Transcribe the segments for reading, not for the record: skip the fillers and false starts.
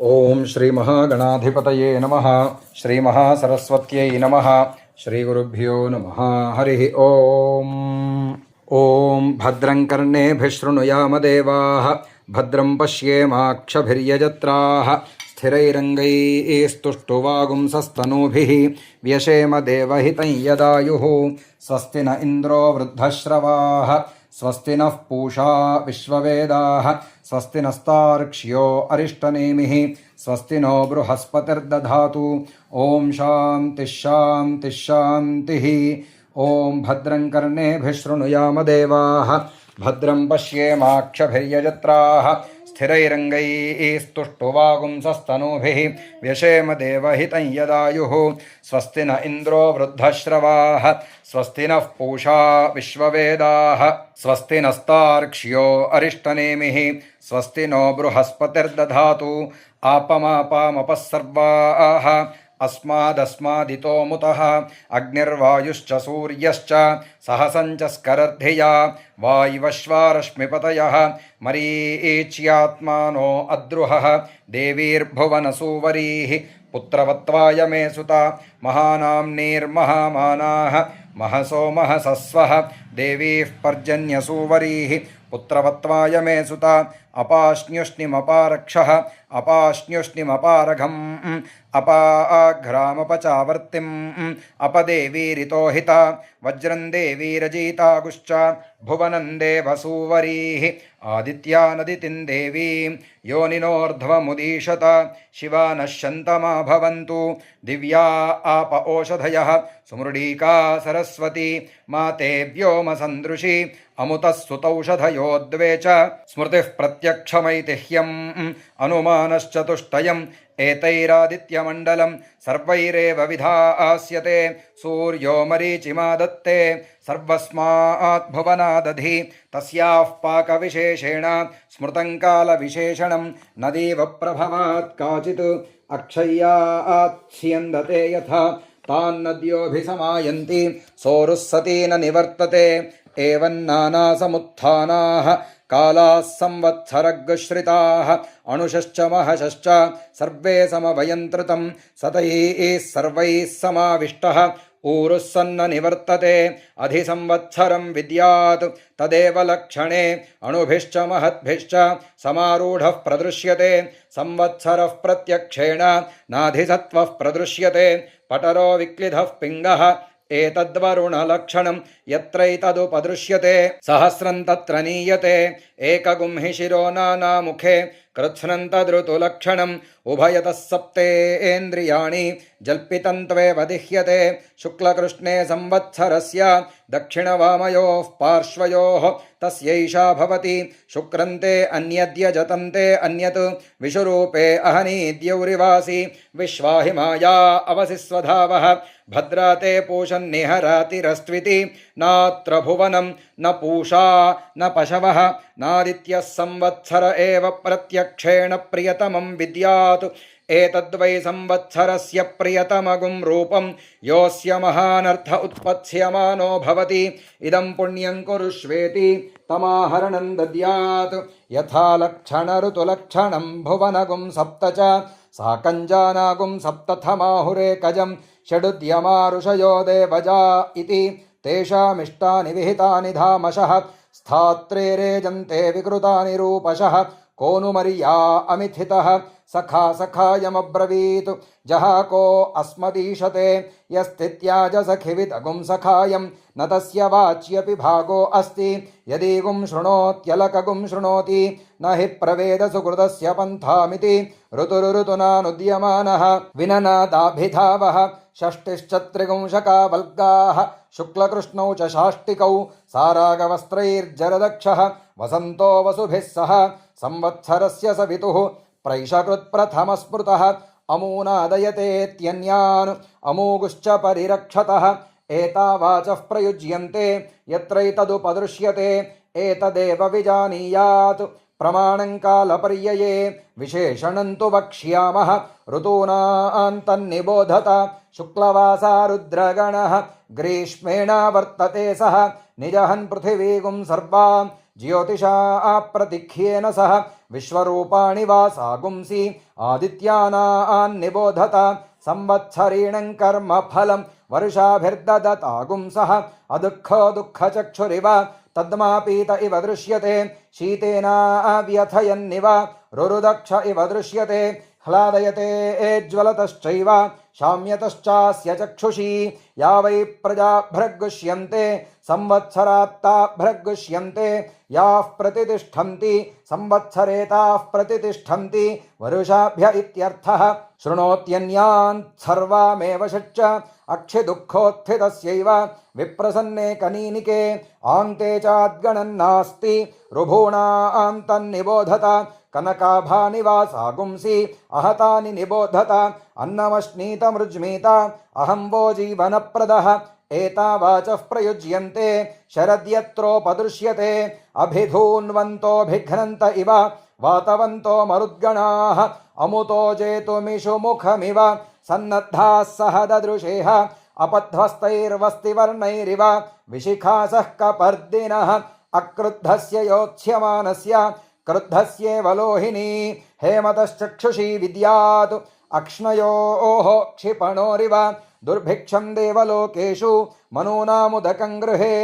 ओम श्री महागणाधिपतये नमः। श्री महासरस्वत्यै नमः। श्री गुरुभ्यो नमः। हरि ओम। ओम भद्रं कर्णेभिः शृणुयाम देवाः, भद्रं पश्येमाक्षभिर्यजत्राः, स्थिरैरङ्गैस्तुष्टुवागुंसस्तनूभिः, व्यशेम देवहितं यदायुः। स्वस्ति न इन्द्रो वृद्धश्रवाः, स्वस्ति नः पूषा विश्ववेदाः, स्वस्ति नस्तार्क्ष्यो अरिष्टनेमिः, स्वस्ति नो बृहस्पतिर्दधातु। ओम शान्तिः शान्तिः शान्तिः। ओम भद्रं कर्णेभिः शृणुयाम देवाः, भद्रं पश्येमाक्षभिर्यजत्राः, स्थिरैरङ्गैस्तुष्टुवागुंसस्तनूभिः, व्यशेम देवहितं यदायुः। स्वस्ति न इन्द्रो वृद्धश्रवाः, स्वस्ति नः पूषा विश्ववेदाः, स्वस्ति नस्तार्क्ष्यो अरिष्टनेमिः, स्वस्ति नो बृहस्पतिर्दधातु। आपमापामपः अस्मादस्मादितो मुतः, अग्निर्वायुश्च सूर्यश्च सहसञ्च स्करद्धिया, वायुवश्वारश्मिपतयः मरीच्यात्मानो अद्रुहः, देवीर्भुवनसूवरीः पुत्रवत्वाय मे सुता, महानाम्नीर्महामानाः महसो महसस्वः, देवीः पर्जन्यसूवरीः पुत्रवत्वाय मे सुता, अपाश्न्युष्णिमपारक्षः अपाश्न्युष्णिमपारघम्, अपाघ्रामपचावर्तिम् अपदेवीरितोहिता, वज्रं देवीरजितागुश्च भुवनं देवसूवरीः, आदित्यानदितिं देवीं योनिनोर्ध्वमुदीशत, शिवा नश्यन्तमा भवन्तु, दिव्या आप ओषधयः सुमृडीका सरस्वती, माते व्योमसन्दृशी अमुतः सुतौषधयो द्वे च, स्मृतिः प्रत्यक्षमैतिह्यम् अनुमानश्चतुष्टयम्, एतैरादित्यमण्डलं सर्वैरेव विधास्यते, सूर्यो मरीचिमा दत्ते सर्वस्मात् भुवनादधि, तस्याः पाकविशेषेण स्मृतं कालविशेषणं, नदीव प्रभवात् काचित् अक्षय्यात्स्यन्दते यथा, तान्नद्योऽभिसमायन्ति सोरुः सती न निवर्तते, एवं नानासमुत्थानाः कालाः संवत्सरगश्रिताः, अणुशश्च महशश्च सर्वे समवयन्त्रितं, सतैः सर्वैः समाविष्टः, ऊरुः सन्न निवर्तते, अधिसंवत्सरं विद्यात् तदेव लक्षणे, अणुभिश्च महद्भिश्च समारूढः प्रदृश्यते, संवत्सरः प्रत्यक्षेण नाधिसत्वः प्रदृश्यते, पटरो विक्लिधः पिङ्गः एतद्वरुणलक्षणं यत्रैतदुपदृश्यते, सहस्रं तत्र नीयते, एकगुंहि शिरो नानामुखे कृत्स्नं तदृतुलक्षणम्, उभयतः सप्तेन्द्रियाणि जल्पितं त्वेव दिह्यते, शुक्लकृष्णे संवत्सरस्य दक्षिणवामयोः पार्श्वयोः तस्यैषा भवति, शुक्रन्ते अन्यद्यजतन्ते अन्यत्, विषुरूपे अहनीद्यौरिवासि, विश्वाहिमाया अवसि स्वधावः, भद्राते पूषन्निहरातिरस्त्विति, नात्र भुवनं न पूषा न पशवः, नादित्यः संवत्सर एव प्रत्यक्षेण प्रियतमं विद्यात्, एतद्वै संवत्सरस्य प्रियतमगुं रूपं, योऽस्य महानर्थ उत्पत्स्यमानो भवति, इदं पुण्यं कुरुष्वेति तमाहरणं दद्यात्, यथा लक्षण ऋतुलक्षणं भुवनगुं सप्त च, साकञ्जानागुं सप्तथमाहुरेकजं, षडुद्यमारुषयो देवजा इति, तेषामिष्टानि विहितानि धामशः, स्थात्रेरेजन्ते विकृतानि रूपशः, को नु मर्या अमिथितः सखा सखायमब्रवीत्, जहाको अस्मदीशते यस्तित्याज सखिविदगुं सखायं, न तस्य वाच्यपि भागो अस्ति, यदीगुं शृणोत्यलकगुं शृणोति, न हि प्रवेद सुकृतस्य पन्थामिति, ऋतुरुतुनानुद्यमानः विननादाभिधावः, षष्टिश्चत्रिगुंशका वल्गाः शुक्लकृष्णौ च शाष्टिकौ, सारागवस्त्रैर्जरदक्षः वसन्तो वसुभिः सह, संवत्सरस्य सवितुः प्रैषकृत्प्रथमस्मृतः, अमूनादयतेत्यन्यान् अमूगुश्च परिरक्षतः, एतावाचः प्रयुज्यन्ते यत्रैतदुपदृश्यते, एतदेव विजानीयात्, प्रमाणं कालपर्यये विशेषणं तु वक्ष्यामः, ऋतूनान्तन्निबोधत, शुक्लवासा रुद्रगणः ग्रीष्मेण वर्तते सः, निजहन् पृथिवीगुं सर्वां ज्योतिषा प्रतिख्येन सह विश्वरूपाणि वा सागुंसि आदित्यानान्निबोधत संवत्सरीणं कर्म फलं वर्षाभिर्ददतागुंसः अदुःखो दुःखचक्षुरिव तद्मापीत इव दृश्यते शीतेनाव्यथयन्निव रुरुदक्ष इव दृश्यते ह्लादयते ज्वलतश्चैव शाम्यतश्चास्य चक्षुषी या वै प्रजा भृगुष्यन्ते संवत्सरात्ता भृगुष्यन्ते याः प्रतितिष्ठन्ति संवत्सरेताः प्रतितिष्ठन्ति वरुषाभ्य इत्यर्थः शृणोत्यन्यान् सर्वामेव षट्च अक्षिदुःखोत्थितस्यैव विप्रसन्ने कनीनिके आन्ते चाद्गणन्नास्ति रुभूणां तन्निबोधत कनकाभानि वा सागुंसि अहतानि निबोधत अन्नमश्नीतमृज्मीत अहं वो जीवनप्रदः एता वाचः प्रयुज्यन्ते शरद्यत्रोपदृश्यते अभिधून्वन्तोऽभिघ्नन्त इव वातवन्तो मरुद्गणाः अमुतो जेतुमिषु मुखमिव सन्नद्धाः सह ददृशेः अपध्वस्तैर्वस्तिवर्णैरिव विशिखासः कपर्दिनः अक्रुद्धस्य योत्स्यमानस्य क्रुद्धस्येव लोहिनी हेमतश्चक्षुषी विद्यात् अक्ष्णयोः क्षिपणोरिव दुर्भिक्षं देवलोकेषु मनूनामुदकं गृहे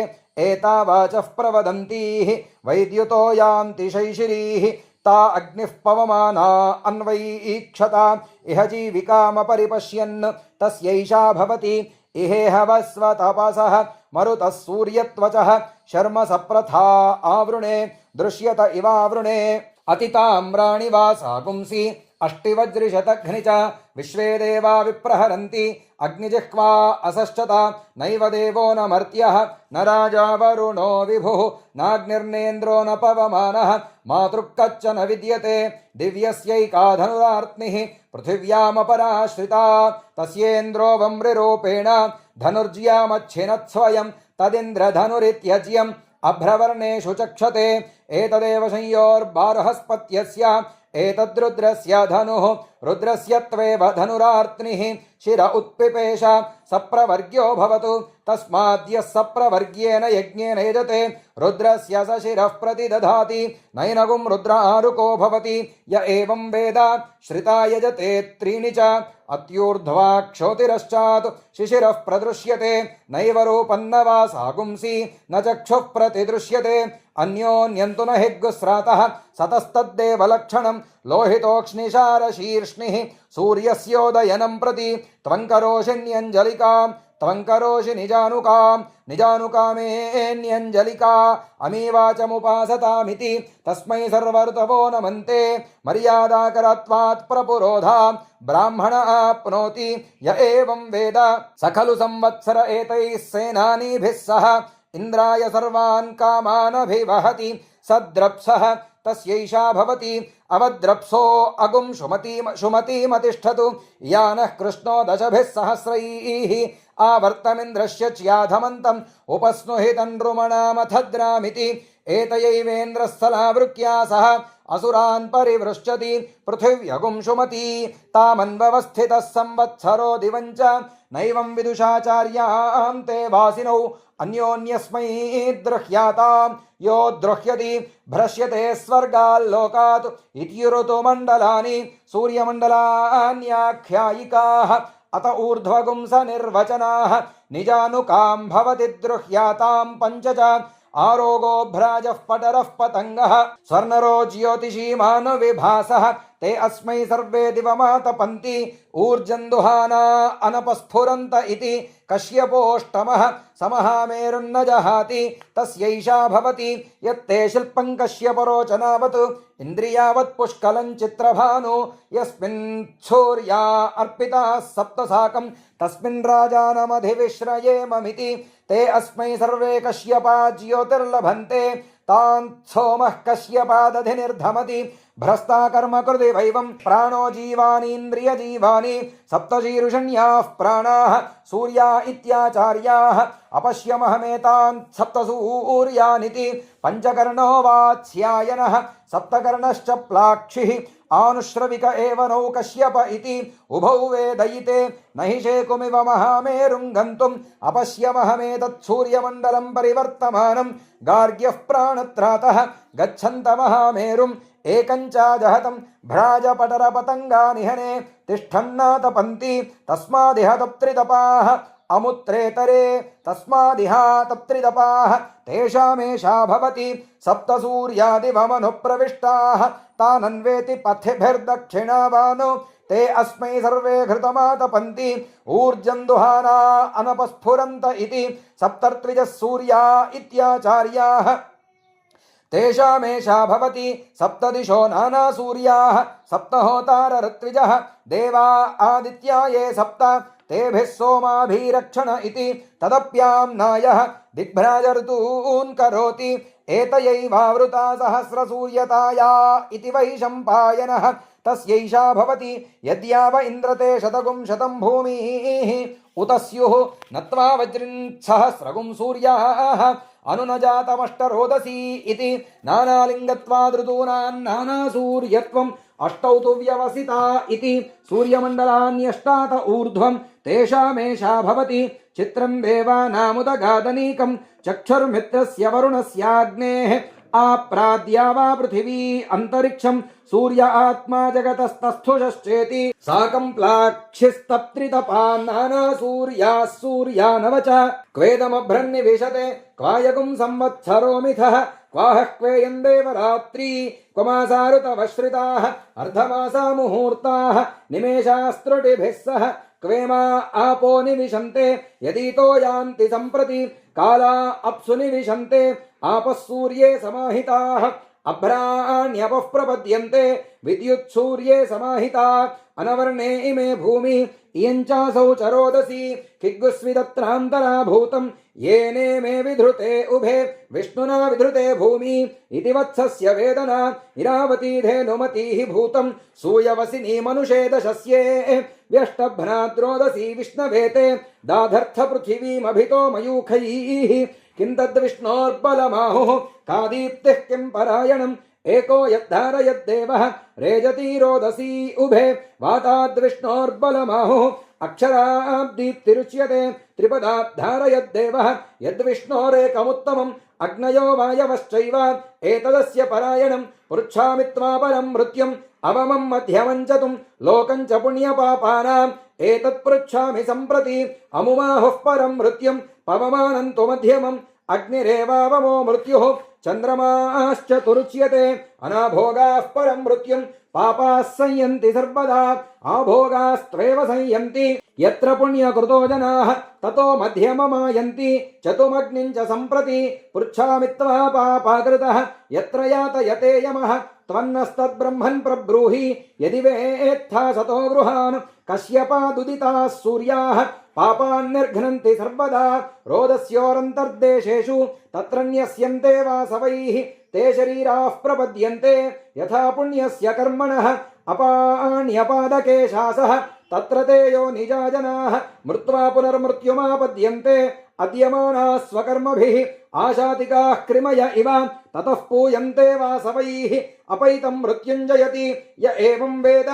एता वाचः प्रवदन्तीः वैद्युतो यान्ति शैशिरीः ता अग्निः पवमाना अन्वैक्षता इह जीविकामपरिपश्यन् तस्यैषा भवति इहेह वस्वतपसः मरुतः सूर्यत्वचः शर्म सप्रथा आवृणे दृश्यत इवावृणे अतिताम्राणि वा सागुंसि अष्टिवज्रिशतघ्नि च विश्वे देवा विप्रहरन्ति अग्निजिह्वा असश्चता नैव देवो न मर्त्यः न राजा वरुणो विभुः नाग्निर्नेन्द्रो न पवमानः मातृक्कच्च न विद्यते दिव्यस्यैका धनुरार्त्निः पृथिव्यामपराश्रिता तस्येन्द्रो वम्रिरूपेण धनुर्ज्यामच्छिनत्स्वयं तदिन्द्रधनुरित्यज्यम् अभ्रवर्णेषु चक्षते एतदेव संयोर्बारहस्पत्यस्य एतद्रुद्रस्य धनुः रुद्रस्य त्वेव धनुरार्त्निः शिर उत्पिपेश सप्रवर्ग्यो भवतु तस्माद्यः सप्रवर्ग्येन यज्ञेन यजते रुद्रस्य स शिरः प्रतिदधाति नैनगुं रुद्र आरुको भवति य एवं वेद श्रिता यजते त्रीणि च अत्यूर्ध्वाक्षोतिरश्चात् शिशिरः प्रदृश्यते नैव रूपन्न वा सागुंसि न चक्षुः प्रतिदृश्यते अन्योन्यन्तु न हिग्गुस्रातः सतस्तद्देवलक्षणं लोहितोक्ष्णिशारशीर्ष्णिः सूर्यस्योदयनं प्रति त्वङ्करोषिण्यञ्जलिकां त्वङ्करोषि निजानुकां निजानुकामेऽन्यञ्जलिका अमीवाचमुपासतामिति तस्मै सर्वऋतवो नमन्ते मर्यादाकरत्वात् प्रपुरोधा ब्राह्मण आप्नोति य एवं वेद स खलु संवत्सर एतैः सेनानीभिः सह इन्द्राय सर्वान् कामानभिवहति सद्रप्सः तस्यैषा भवति अवद्रप्सो अगुं शुमतीमतिष्ठतु यानः कृष्णो दशभिः सहस्रैः आवर्तमिन्द्रस्य च्याधमन्तम् उपस्नुहितं नृमणामथद्रामिति एतयैवेन्द्रस्थलावृक्या सह असुरान् परिवृश्चति पृथिव्यगुं शुमती तामन्वस्थितः संवत्सरो दिवञ्च नैवं विदुषाचार्यां ते वासिनौ अन्योन्यस्मै द्रुह्यातां यो द्रुह्यति भ्रश्यते स्वर्गाल्लोकात् इत्युरुतुमण्डलानि सूर्यमण्डलान्याख्यायिकाः अत ऊर्ध्वगुं स निर्वचनाः निजानुकां भवति द्रुह्यातां पञ्च च आरोगो भ्राजः पटरः पतङ्गः स्वर्णरो ज्योतिषीमानुविभासः ते अस्मै सर्वे दिवमातपन्ति ऊर्जन्दुहाना अनपस्फुरन्त इति कश्यपोष्टमः समहामेरुन्न जहाति तस्यैषा भवति यत्ते शिल्पं कश्यपरोचनावत् इन्द्रियावत् पुष्कलं चित्रभानु यस्मिन् सूर्या अर्पिताः सप्तसाकं तस्मिन् राजानमधिविश्रयेममिति ते अस्मै सर्वे कश्यपा ज्योतिर्लभन्ते तान् सोमः कश्यपादधिनिर्धमति भ्रस्ता कर्म कृति वैवं प्राणो जीवानीन्द्रियजीवानि सप्तशीर्षण्याः प्राणाः सूर्या इत्याचार्याः अपश्यमहमेतान् सप्तसूर्यानिति पञ्चकर्णो वात्स्यायनः सप्तकर्णश्च प्लाक्षिः आनुश्रविक एव नौ कश्यप इति उभौ वेदयिते न हि शेकुमिव महामेरुं गन्तुम् अपश्यमहमेतत् सूर्यमण्डलं परिवर्तमानं गार्ग्यः प्राणत्रातः गच्छन्तमहामेरुं ఏకంచాజహతం భ్రాజపటరపతంగా నిహనే తిష్టన్నాతపంతి తస్మాదిహ తప్త్రితపాః అముత్రేతరే తస్మాదిహ తప్త్రితపాః తేషామేషా భవతి సప్త సూర్యాదివమను ప్రవిష్టాః తానన్వేతి పథిభిర్దక్షిణావానో ते अस्मै सर्वे घृतमातपन्ति ऊर्जं दुहाना अनपस्फुरन्त इति सप्तर्त्विजः सूर्या इत्याचार्याः तेषामेषा भवति सप्तदिशो नानासूर्याः सप्तहोतारऋत्विजः देवा आदित्या ये सप्त तेभिः सोमाभिरक्षण इति तदप्याम्नायः दिग्भ्राजर्तून् करोति एतयैवावृता सहस्रसूर्यताया इति वैशम्पायनः तस्यैषा भवति यद्याव इन्द्रते शतगुं शतं भूमिः उत स्युः नत्वा वज्रिन् सहस्रगुं सूर्याः अनुनजातमष्टरोदसी इति नानालिङ्गत्वादृतूनां नानासूर्यत्वम् अष्टौ तु व्यवसिता इति सूर्यमण्डलान्यष्टात ऊर्ध्वं तेषामेषा भवति चित्रं देवानामुदगादनीकं चक्षुर्मित्रस्य वरुणस्याग्नेः आप्राद्या वा पृथिवी अंतरिक्षं सूर्य आत्मा जगतस्तस्थुषश्चेति साकं प्लाक्षिस्तप्त्रितपा नाना सूर्याः सूर्या नवच क्वेदमभ्रन्निविशते क्वायगुं संवत्सरो मिथः क्वाहः क्वेयं देवरात्री क्वमासारुतवश्रिताः अर्धमासा मुहूर्ताः निमेषास्त्रुटिभिः सह क्वेमा आपो निविशन्ते यदितो यान्ति सम्प्रति काला अप्सु निविशन्ते आपः सूर्ये समाहिताः अभ्राण्यपः प्रपद्यन्ते विद्युत्सूर्ये समाहिता अनवर्णे इमे भूमि इयञ्चासौ चरोदसी किग्गुस्विदत्रान्तरा भूतं येने मे विधृते उभे विष्णुना विधृते भूमि इति वत्सस्य वेदना इरावती धेनुमतीः भूतं सूयवसिनी मनुषे दशस्ये व्यष्टभ्राद्रोदसी विष्णवेते दाधर्थ पृथिवीमभितो मयूखैः किं तद्विष्णोर्बलमाहुः का दीप्तिः किं परायणम् एको यद्धारयद्देवः रेजती रोदसी उभे वाताद्विष्णोर्बलमाहुः अक्षराब्दीप्तिरुच्यते त्रिपदाद्धारयद्देवः यद्विष्णोरेकमुत्तमम् अग्नयो वायवश्चैव एतदस्य परायणम् पृच्छामि त्वापरं मृत्युम् अवमं मध्यमं च तुं लोकं च पुण्यपापानाम् एतत् पृच्छामि सम्प्रति अमुमाहुः परं मृत्युम् पवमानं तु मध्यमम् अग्निरेवावमो मृत्युः चन्द्रमाश्च तुरुच्यते अनाभोगाः परं मृत्युम् पापाः संयन्ति सर्वदा आभोगास्त्वेव संयन्ति यत्र पुण्यकृतो जनाः ततो मध्यममायन्ति चतुमग्निं च सम्प्रति पृच्छामि त्वा पापाकृतः यत्र यातयते यमः त्वन्नस्तद्ब्रह्मन् प्रब्रूहि यदि वेत्था सतो गृहान् कश्यपादुदिताः सूर्याः पापान्निर्घ्नन्ति सर्वदा रोदस्योरन्तर्देशेषु तत्र न्यस्यन्ते वासवैः ते शरीराः प्रपद्यन्ते यथा पुण्यस्य कर्मणः अपाण्यपादकेशासः तत्र ते यो निजा जनाः मृत्वा पुनर्मृत्युमापद्यन्ते अद्यमानाः स्वकर्मभिः आशातिकाः कृमय इव ततः पूयन्ते वासवैः अपैतं मृत्युञ्जयति य एवं वेद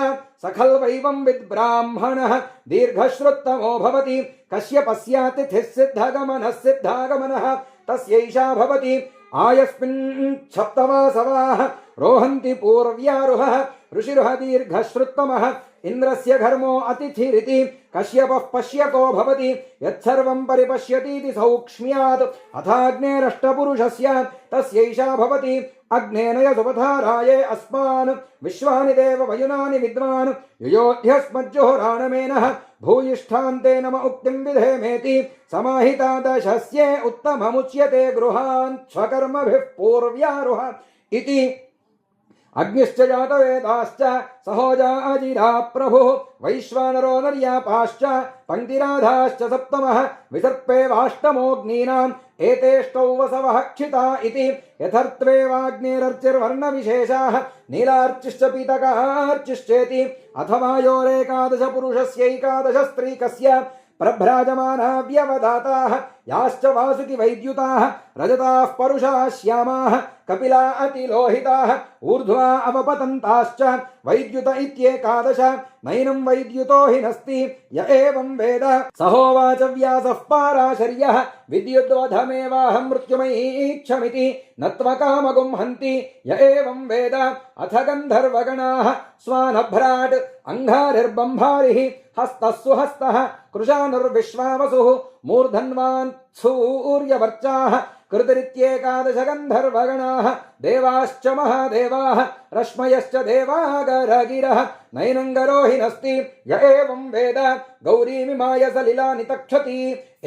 स खल्वैवं विद्ब्राह्मणः दीर्घश्रुत्तमो भवति कश्यपस्यातिथिः सिद्धागमनः तस्यैषा भवति आयस्मिन् सप्तवासवाः रोहन्ति पूर्व्यारुहः ऋषिरुह दीर्घश्रुत्तमः इंद्रस्य घर्मो अतिथिरिति कश्यपः पश्यको भवति यत्सर्वं परिपश्यतीति सौक्ष्म्यात् अथाग्नेरष्टपुरुषस्य तस्यैषा भवति अग्नेन यसुपथाराये अस्मान् विश्वानि देव वयुनानि विद्वान् युयोध्यस्मज्जुहोराणमेनः भूयिष्ठान्ते नम उक्तिं विधेमेति समाहिता दशस्ये उत्तममुच्यते गृहान् स्वकर्मभिः पूर्व्यारुह इति अग्निश्च जातवेदाश्च सहोजा अजिरा प्रभुः वैश्वानरो नर्यापाश्च पङ्क्तिराधाश्च सप्तमः विसर्पेवाष्टमोऽग्नीनाम् एतेष्टौ वसवः क्षिता इति यथर्त्वेवाग्नेरर्चिर्वर्णविशेषाः नीलार्चिश्च पीतकार्चिश्चेति अथवा योरेकादश पुरुषस्यैकादश स्त्रीकस्य प्रभ्राजमाना व्यवदाताः याश्च वासुकि वैद्युताः रजताः परुषाः श्यामाः कपिला अतिलोहिताः ऊर्ध्वा अवपतन्ताश्च वैद्युत इत्येकादश नैनं वैद्युतो हि नस्ति य एवं वेद सहोवाच व्यासः पाराशर्यः विद्युद्वधमेवाहं मृत्युमयीक्षमिति नत्वकामगुं हन्ति य एवं वेद अथ गन्धर्वगणाः स्वानभ्राट् अंघारिर्बंभारिः हस्तः सुहस्तः कृशानुर्विश्वावसुः मूर्धन्वान् सूर्यवर्चाः कृतिरित्येकादश गन्धर्वगणाः देवाश्च महादेवाः रश्मयश्च देवागरगिरः नैनङ्गरो हि नस्ति य एवं वेद गौरीमिमाय सलिलानि तक्षति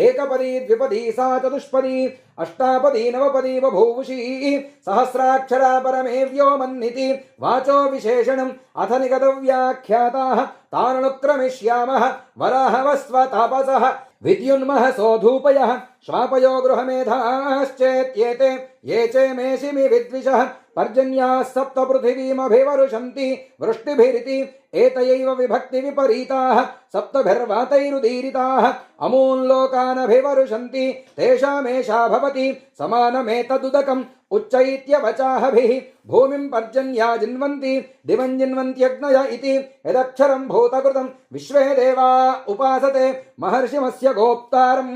एकपदी द्विपदी सा चतुष्पदी अष्टापदी नवपदी बभूवुषी सहस्राक्षरा परमे व्योमन्निति वाचो विशेषणम् अथ निगतव्याख्याताः ताननुक्रमिष्यामः वराहवस्वतापसः विद्युन्मः सोधूपयः श्वापयो गृहमेधाश्चेत्येते ये चेमेषिमि विद्विषः पर्जन्याः सप्त पृथिवीमभिवरुषन्ति वृष्टिभिरिति एतयैव विभक्ति विपरीताः सप्तभिर्वातैरुदीरिताः अमूल्लोकानभिवरुषन्ति तेषामेषा भवति समानमेतदुदकम् उच्चैत्यवचाहभिः भूमिं पर्जन्या जिन्वन्ति दिवं जिन्वन्त्यग्नय इति यदक्षरं भूतकृतं विश्वे देवा उपासते महर्षिमस्य गोप्तारं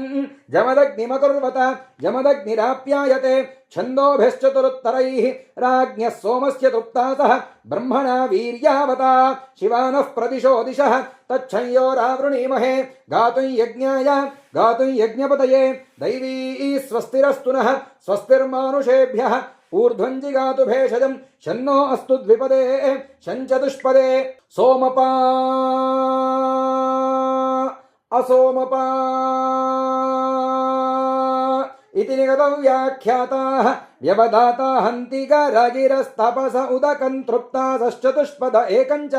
जमदग्निमकुर्वत जमदग्निराप्यायते छन्दोभिश्चतुरुत्तरैः राज्ञः सोमस्य तृप्तासः ब्रह्मणा वीर्यावता शिवानः प्रदिशो दिशः तच्छंयोरावृणीमहे गातुं यज्ञाय गातुं यज्ञपतये दैवी स्वस्तिरस्तु नः स्वस्तिर्मानुषेभ्यः ऊर्ध्वं जिगातु भेषजं शन्नो अस्तु द्विपदे शञ्चतुष्पदे सोमपा असोमपा इति निगतव्याख्याताः व्यवधाता हन्ति गरगिरस्तपस उदकं तृप्तासश्चतुष्पद एकञ्च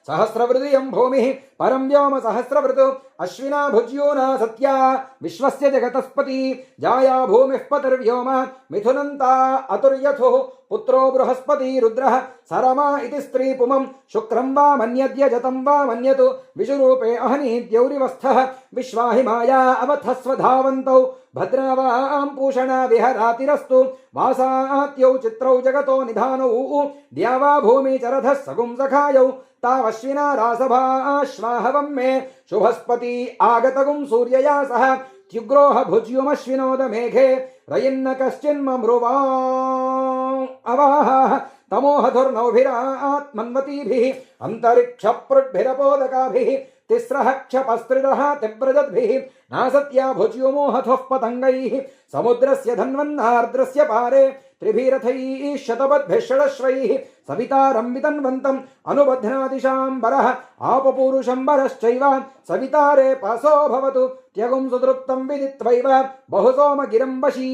सहस्रवृदियं भूमिः परं व्योम सहस्रवृतु अश्विना भुज्यूना सत्या विश्वस्य जगतस्पति जाया भूमिः पतिर्व्योम मिथुनन्ता अतुर्यथुः पुत्रो बृहस्पति रुद्रः सरमा इति स्त्री पुमं शुक्रं वा मन्यद्यजतं वा मन्यतु विषुरूपे अहनीद्यौरिवस्थः विश्वाहि माया अवथस्व धावन्तौ भद्रावां पूषणा विहरातिरस्तु वासात्यौ चित्रौ जगतो निधानौ द्यावा भूमि चरधः सगुं सखायौ तावश्विना रासभाश्वाहवं मे शुभस्पति आगतगुं सूर्यया सह त्युग्रोह भुज्युमश्विनोद मेघे रयिन्न कश्चिन्ममृवा अवाह तमोहधुर्नौभिरात्मन्वतीभिः अन्तरिक्षपृड्भिरपोदकाभिः तिस्रः क्षपस्त्रिरः तिव्रजद्भिः नासत्या भुज्युमोहथुः पतङ्गैः समुद्रस्य धन्वन्नार्द्रस्य पारे त्रिभिरथैः शतपद्भिः षडश्वैः सवितारं वितन्वन्तम् अनुबध्नातिशाम्बरः आपपूरुषम्बरश्चैव सवितारे पासो भवतु त्यगुं सुतृप्तं विदित्वैव बहुसोमगिरं वशी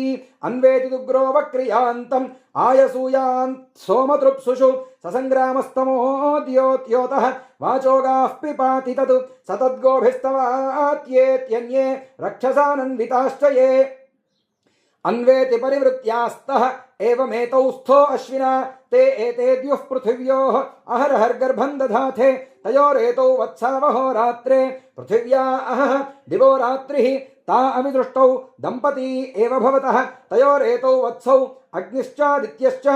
अन्वेति दुग्रो वक्रियान्तम् आयसूयान् सोमतृप्सुषु ससङ्ग्रामस्तमोद्योत्योतः वाचोगाः पिपाति तत् सतद्गोभिस्तवात्येत्यन्ये रक्षसानन्विताश्च ये अन्वेति परिवृत्यास्तः एवमेतौ स्थो अश्विना ते एतेद्युः पृथिव्योः अहरहर्गर्भं दधाथे तयोरेतौ वत्सावहो रात्रे पृथिव्या अहः दिवो रात्रिः ता अविदृष्टौ दम्पती एव भवतः तयोरेतौ वत्सौ अग्निश्चादित्यश्च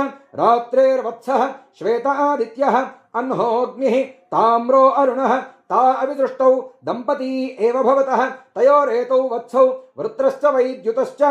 रात्रेर्वत्सः श्वेत आदित्यः अह्नोऽग्निः ताम्रो अरुणः ता अविदृष्टौ दम्पती एव भवतः तयोरेतौ वत्सौ वृत्रश्च वैद्युतश्च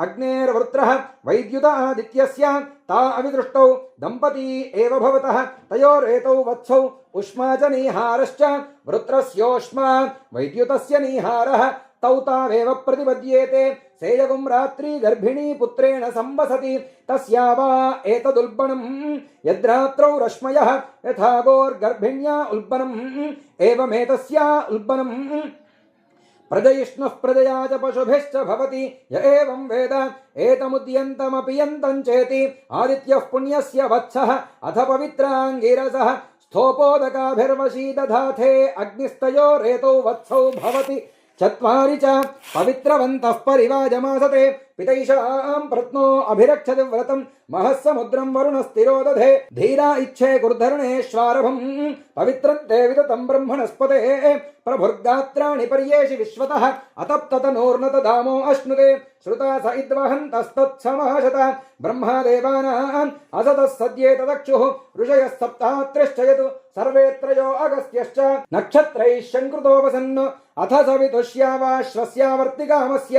अग्नेर्वृत्रः वैद्युत आदित्यस्य ता अविदृष्टौ दम्पती एव भवतः तयोरेतौ वत्सौ उष्मा च नीहारश्च वृत्रस्योष्मा वैद्युतस्य नीहारः तौ तावेव प्रतिपद्येते सेयगुं रात्रि गर्भिणी पुत्रेण संवसति तस्या वा एतदुल्बणम् यद्रात्रौ रश्मयः यथा गोर्गर्भिण्या उल्बणम् एवमेतस्या उल्बणम् प्रजयिष्णुः प्रजया च पशुभिश्च भवति य एवं वेद एतमुद्यन्तमपि यन्तं चेति आदित्यः पुण्यस्य वत्सः अथ पवित्राङ्गिरसः स्थोपोदकाभिर्वशी दधाथे अग्निस्तयोरेतौ वत्सौ भवति चत्वारि च पवित्रवन्तः परिवाजमासते पितैषां प्रत्नो अभिरक्षति व्रतं महस्समुद्रं वरुणस्थिरो दधे धीरा इच्छे कुर्धरणेश्वारभं पवित्रन्ते विदतं ब्रह्मणस्पते प्रभुर्गात्राणि पर्येषि विश्वतः अतप्ततनोर्नतधामो अश्नुते श्रुता स इद्वहन्तस्तत्समाशत ब्रह्मादेवानाम् असतः सद्येतदक्षुः ऋषयः सप्तात्रिश्च यतु सर्वे त्रयो अगस्त्यश्च नक्षत्रैः शङ्कृतो वसन् अथ सवितुष्यावाश्वस्यावर्तिकामस्य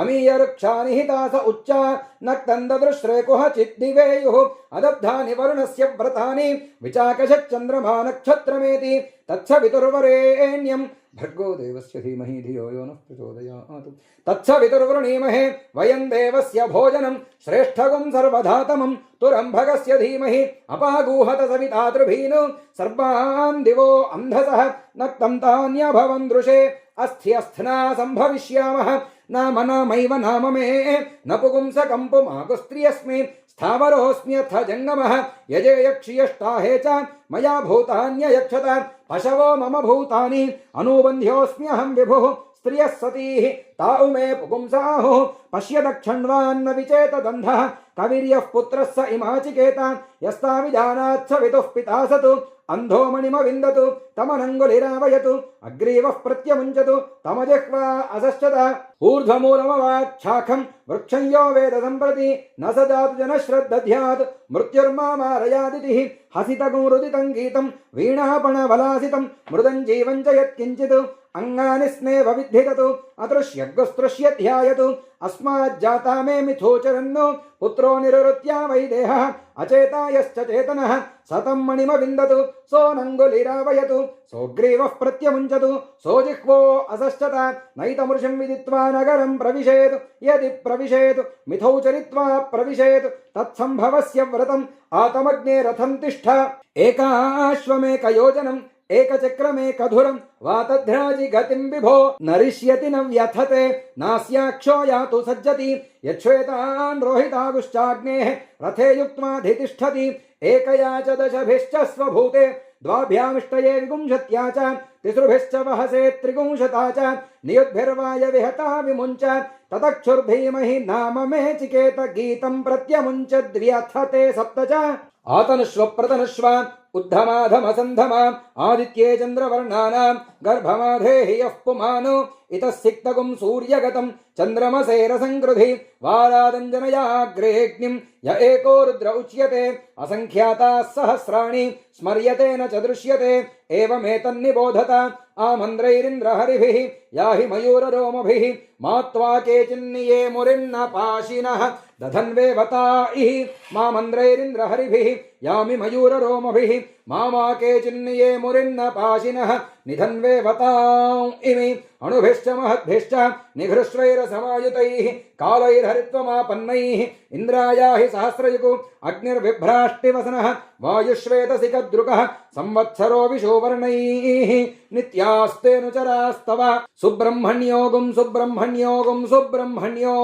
अमीयवृक्षानिहिता स उच्चा नक्तन्ददृश्रे कुहचिद्दिवेयुः अदब्धानि वरुणस्य व्रतानि विचाकशच्चन्द्रमा नक्षत्रमेति तत्सवितुर्वरेण्यं भर्गो देवस्य धीमहि धियो यो नः प्रचोदयात् तत्सवितुर्वृणीमहे वयं देवस्य भोजनं श्रेष्ठगुं सर्वधातमं तुरम्भगस्य धीमहि अपागूहत सवितातृभीन् सर्वान् दिवो अन्धसः नक्तं तान्यभवन् दृशे अस्थिअस्थना सम्भविष्यामः नाम नामैव नाम मे न पुंसकं पुमागुस्त्रियस्मि स्थावरोऽस्म्यथ जङ्गमः यजेयक्षियष्टाहे च मया भूतान्ययक्षत पशवो मम भूतानि अनुबन्ध्योऽस्म्यहं विभुः स्त्रियः सतीः ताउ मे पुंसाहुः पश्य दक्षण्वान्न विचेतदन्धः कविर्यः पुत्रः स इमाचिकेता यस्ताविजानात् स विदुः पिता सतु अंधो मणिमविन्दतु तमनङ्गुलिरावयतु अग्रीवः प्रत्यमुञ्चतु तमजिह्वा असश्चत ऊर्ध्वमूलमवाच्छाखं वृक्षं यो वेद सम्प्रति न स जातु जनश्रद्धध्यात् मृत्युर्मामारयादितिः हसितगुं रुदितं गीतं वीणापणवलासितं मृदं जीवं च यत्किञ्चित् अंगानि स्नेव विद्धिततु अदृश्यग्गुस्तृश्य ध्यायतु अस्माज्जाता मे मिथोचरन्नो पुत्रो निरुत्या वै देहः अचेतायश्च चेतनः सतं मणिमविन्दतु सोऽनङ्गुलिरावयतु सोऽग्रीवः प्रत्यमुञ्चतु सोऽजिह्वो असश्चत नैतमृषं विदित्वा नगरं प्रविशेत् यदि प्रविशेत् मिथौ चरित्वा प्रविशेत् तत्सम्भवस्य व्रतम् आतमग्ने रथं तिष्ठ एकाश्वमेकयोजनम् एकचक्रमेकधुरं वातध्राजि गतिं विभो नरिष्यति न व्यथते नास्याक्षो यातु सज्जति यच्छ्वेतान् रोहितागुश्चाग्नेः रथे युक्त्वाधितिष्ठति एकया च दशभिश्च स्वभूते द्वाभ्यामिष्टये विगुंशत्या च तिसृभिश्च वहसे त्रिगुंशता च नियुद्भिर्वाय विहता विमुञ्च ततक्षुर्धीमहि नाम मे चिकेत गीतं प्रत्यमुञ्चद्व्यथते सप्त च आतनुष्व उद्धमाधमसन्धमा आदित्ये चन्द्रवर्णानां गर्भमाधेहि यः पुमानो इतः सिक्तगुं सूर्यगतं चन्द्रमसे रसङ्कृधि वारादञ्जनयाग्रेऽग्निं य एको रुद्र उच्यते असङ्ख्याताः सहस्राणि स्मर्यते न च दृश्यते एवमेतन्निबोधत आमन्द्रैरिन्द्रहरिभिः याहि मयूररोमभिः मात्वा केचिन्निये मुरिन्न पाशिनः दधन्वेवता इहि मामन्द्रैरिन्द्रहरिभिः यामि मयूररोमभिः मामा केचिन्निये मुरिन्न पाशिनः निधन्वेवताम् इमि अणुभिश्च महद्भिश्च निघृश्वैरसमायुतैः कालैर्हरित्वमापन्नैः इन्द्रायाहि सहस्रयुगु अग्निर्विभ्राष्टिवसनः वायुश्वेतसिकद्रुकः संवत्सरो विशोवर्णैः नित्यास्तेऽनुचरास्तव सुब्रह्मण्योगुं सुब्रह्मण्योगुं सुब्रह्मण्यो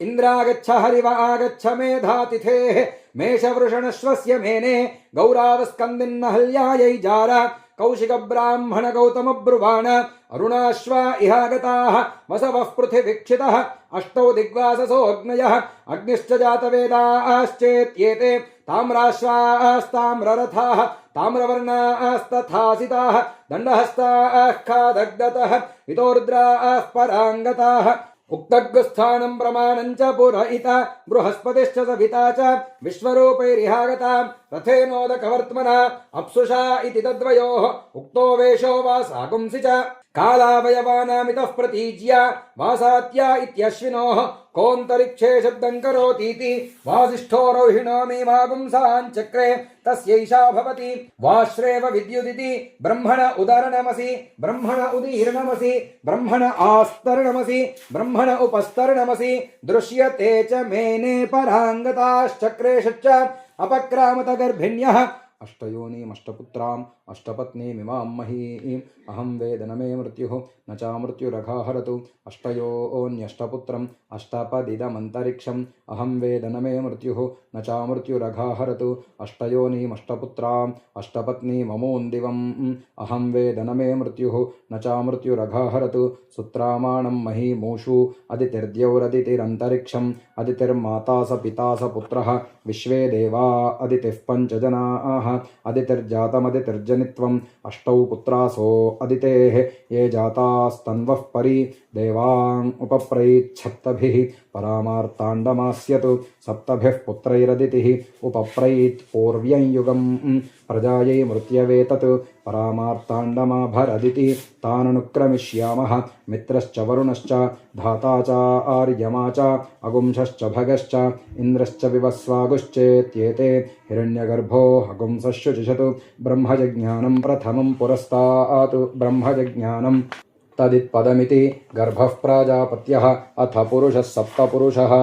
इन्द्रागच्छ हरिव आगच्छ मेधातिथेः मेषवृषणश्वस्य मेने गौरावस्कन्दिन्नहल्यायै जार कौशिक ब्राह्मण गौतम ब्रुवाण अरुणाश्वा इहागताः वसवः पृथिवीक्षितः अष्टौ दिग्वाससोऽग्नयः अग्निश्च जातवेदाश्चेत्येते ताम्राश्वास्ताम्ररथाः ताम्रवर्णास्तथासिताः दण्डहस्ताः खादग्धतः वितोर्द्राः पराङ्गताः उक्तग्स्थानं प्रमाणं च पुरहिता बृहस्पतिश्च सविता च विश्वरूपैरिहागता रथेनोदकवर्त्मना अप्सुषा इति तद्वयोः उक्तो वेषो वासागुंसि च कालावयवानामितः प्रतीज्य वासात्या इत्यश्विनोः कोऽन्तरिक्षे शब्दं करोतीति वासिष्ठो रोहिणो मीमागुंसाञ्चक्रे तस्यैषा भवति वाश्रेव विद्युदिति ब्रह्मण उदर्णमसि ब्रह्मण उदीर्णमसि ब्रह्मण आस्तर्णमसि ब्रह्मण उपस्तर्णमसि दृश्यते च मेने पराङ्गताश्चक्रेषुश्च अपक्रामत गर्भिण्यः अष्टयोनीमष्टपुत्राम् अष्टपत्नीमिमां महीम् अहं वेद न मे मृत्युः न च मृत्युरघाहरतु अष्टयोऽन्यष्टपुत्रम् अष्टपदिदमन्तरिक्षम् अहं वेद न मे मृत्युः न च मृत्युरघाहरतु अष्टयोनीमष्टपुत्राम् अष्टपत्नीममून् दिवम् अहं वेद न मे मृत्युः न च मृत्युरघाहरतु सुत्रामाणं महीमूषु अदितिर्द्यौरदितिरन्तरिक्षम् अदितिर्माता स पिता स पुत्रः विश्वे देवा अदितिः पञ्चजनाः अदितिर्जातमदितिर्जनित्वम् अष्टौ पुत्रासो अदितेः ये जातास्तन्वः परि देवान् उपप्रैच्छप्तभिः परामार्ताण्डमास्यतु सप्तभिः पुत्रैरदितिः उपप्रैत् पूर्व्यं युगम् प्रजायै मृत्यवे तत् परामार्ताण्डमाभरदिति ताननुक्रमिष्यामः मित्रश्च वरुणश्च धाता च आर्यमा च अगुंशश्च भगश्च इन्द्रश्च विवस्वागुश्चेत्येते हिरण्यगर्भो हगुंसश्चुचिषतु ब्रह्मजज्ञानं प्रथमं पुरस्तात् ब्रह्मजज्ञानं तदित्पदमिति गर्भः प्राजापत्यः अथ पुरुषः सप्तपुरुषः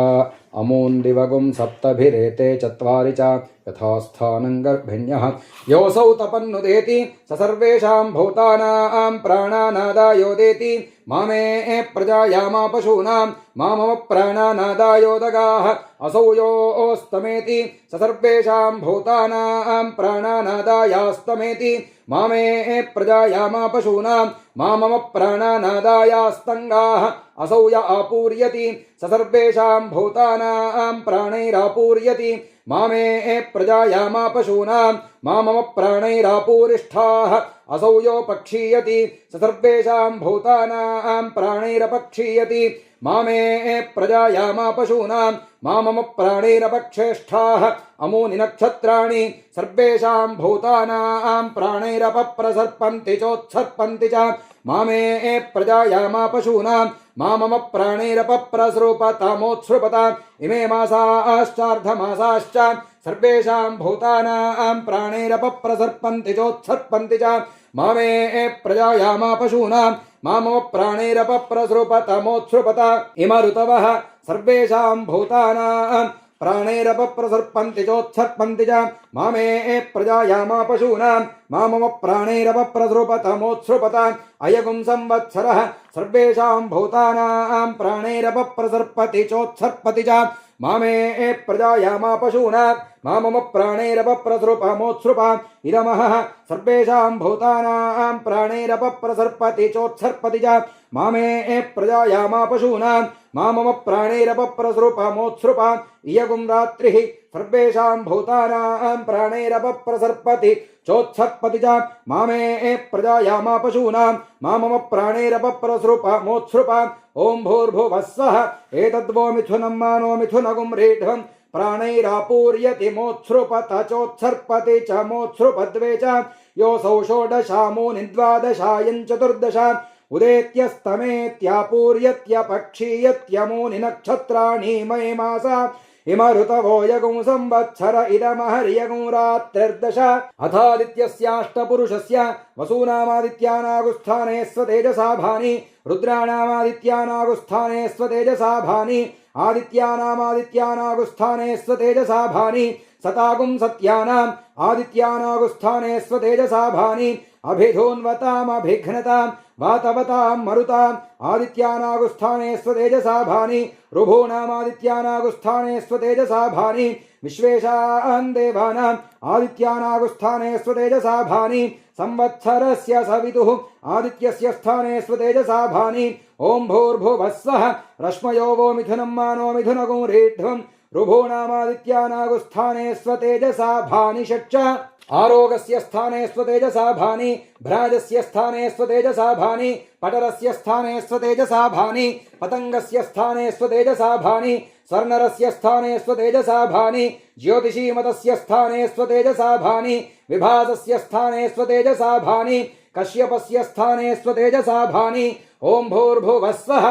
अमून् दिवगुं सप्तभिरेते चत्वारि च यथास्थानं गर्भिण्यः योऽसौ तपन्नुदेति स सर्वेषां भूतानां प्राणानादायोदेति मामे प्रजायामा पशूनां मामम प्राणानादायोदगाः असौ योऽस्तमेति स सर्वेषां भूतानां प्राणानादायास्तमेति मामे प्रजायामा पशूनां मामम प्राणानादायास्तङ्गाः असौ य आपूर्यति स सर्वेषां भूतानां प्राणैरापूर्यति मामे प्रजायामा पशूनां मामम प्राणैरापूरिष्ठाः असौ यो पक्षीयति स सर्वेषां भूतानां प्राणैरपक्षीयति मामे प्रजायामा पशूनां मामम प्राणैरपक्षेष्ठाः अमूनि नक्षत्राणि सर्वेषां भूतानां प्राणैरपप्रसर्पन्ति चोत्सर्पन्ति च मामे प्रजायामा पशूनां मामम प्राणैरपप्रसृपतमोत्सृपत इमे मासाश्चार्धमासाश्च सर्वेषां भूतानां प्राणैरपप्रसर्पन्ति चोत्सर्पन्ति च मामे प्रजायामा पशूनां मामम प्राणैरपप्रसृपतमोत्सृपत इम ऋतवः सर्वेषां भूतानां प्राणैरपप्रसर्पन्ति चोत्सर्पन्ति च मामे प्रजायामा पशूनां मामम प्राणैरपप्रसृपतमोत्सृपत अयगुं संवत्सरः सर्वेषां भूतानां प्राणैरपप्रसर्पति चोत्सर्पति च मामे प्रजायामा पशूनां मामम प्राणैरपप्रसृपमोत्सृप इदमः सर्वेषां भूतानां प्राणैरपप्रसर्पति चोत्सर्पति च मामे प्रजायामा पशूनां मामम प्राणैरपप्रसृपमोत्सृप इयगुं रात्रिः सर्वेषां भूतानां प्राणैरपप्रसर्पति चोत्सर्पति च मामे प्रजायामा पशूनां मामम प्राणैरपप्रसृपमोत्सृप ओं भूर्भुवः स्वः एतद्वो मिथुनं मानो मिथुनगुं रेढं प्राणैरापूर्यति मोत्सृपत चोत्सर्पति च मोत्सृपद्वे च योऽसौ षोडशामूनि द्वादशायं चतुर्दश उदेत्यस्तमेत्यापूर्यत्यपक्षीयत्यमूनि नक्षत्राणि मये मासा इम ऋतवो यगुं संवत्सर इदमहर्यगुं रात्रिर्दश अथादित्यस्याष्टपुरुषस्य वसूनामादित्यानागुस्थाने स्वतेजसा भानि रुद्राणामादित्यानागुस्थाने स्वतेजसा भानि आदित्यानामादित्यानागुस्थाने स्वतेजसा भानि सतागुं सत्यानाम् आदित्यानागुस्थाने स्वतेजसा भानि अभिधून्वतामभिघ्नताम् वातवतां मरुताम् आदित्यानागुस्थाने स्वतेजसा भानि ऋभूनामादित्यानागुस्थाने स्वतेजसा भानि विश्वेशान् देवानाम् आदित्यानागुस्थाने स्वतेजसा भानि संवत्सरस्य सवितुः आदित्यस्य स्थाने स्वतेजसा भानि ओं भूर्भुवः स्वः रश्मयो वो मिथुनं मानो मिथुनगुं रेढ्वम् ऋभूनामादित्यानागुस्थाने स्वतेजसा भानि षट्च आरोगस्य स्थाने स्वतेजसा भानि भ्राजस्य स्थाने स्वतेजसा भानि पटरस्य स्थाने स्वतेजसा भानि पतंगस्य स्थाने स्वतेजसा भानि स्वर्णरस्य स्थाने स्वतेजसा भानि ज्योतिषीमतस्य स्थाने स्वतेजसा भानि विभासस्य स्थाने स्वतेजसा भानि कश्यपस्य स्थाने स्वतेजसा भानि ओं भूर्भुवः स्वः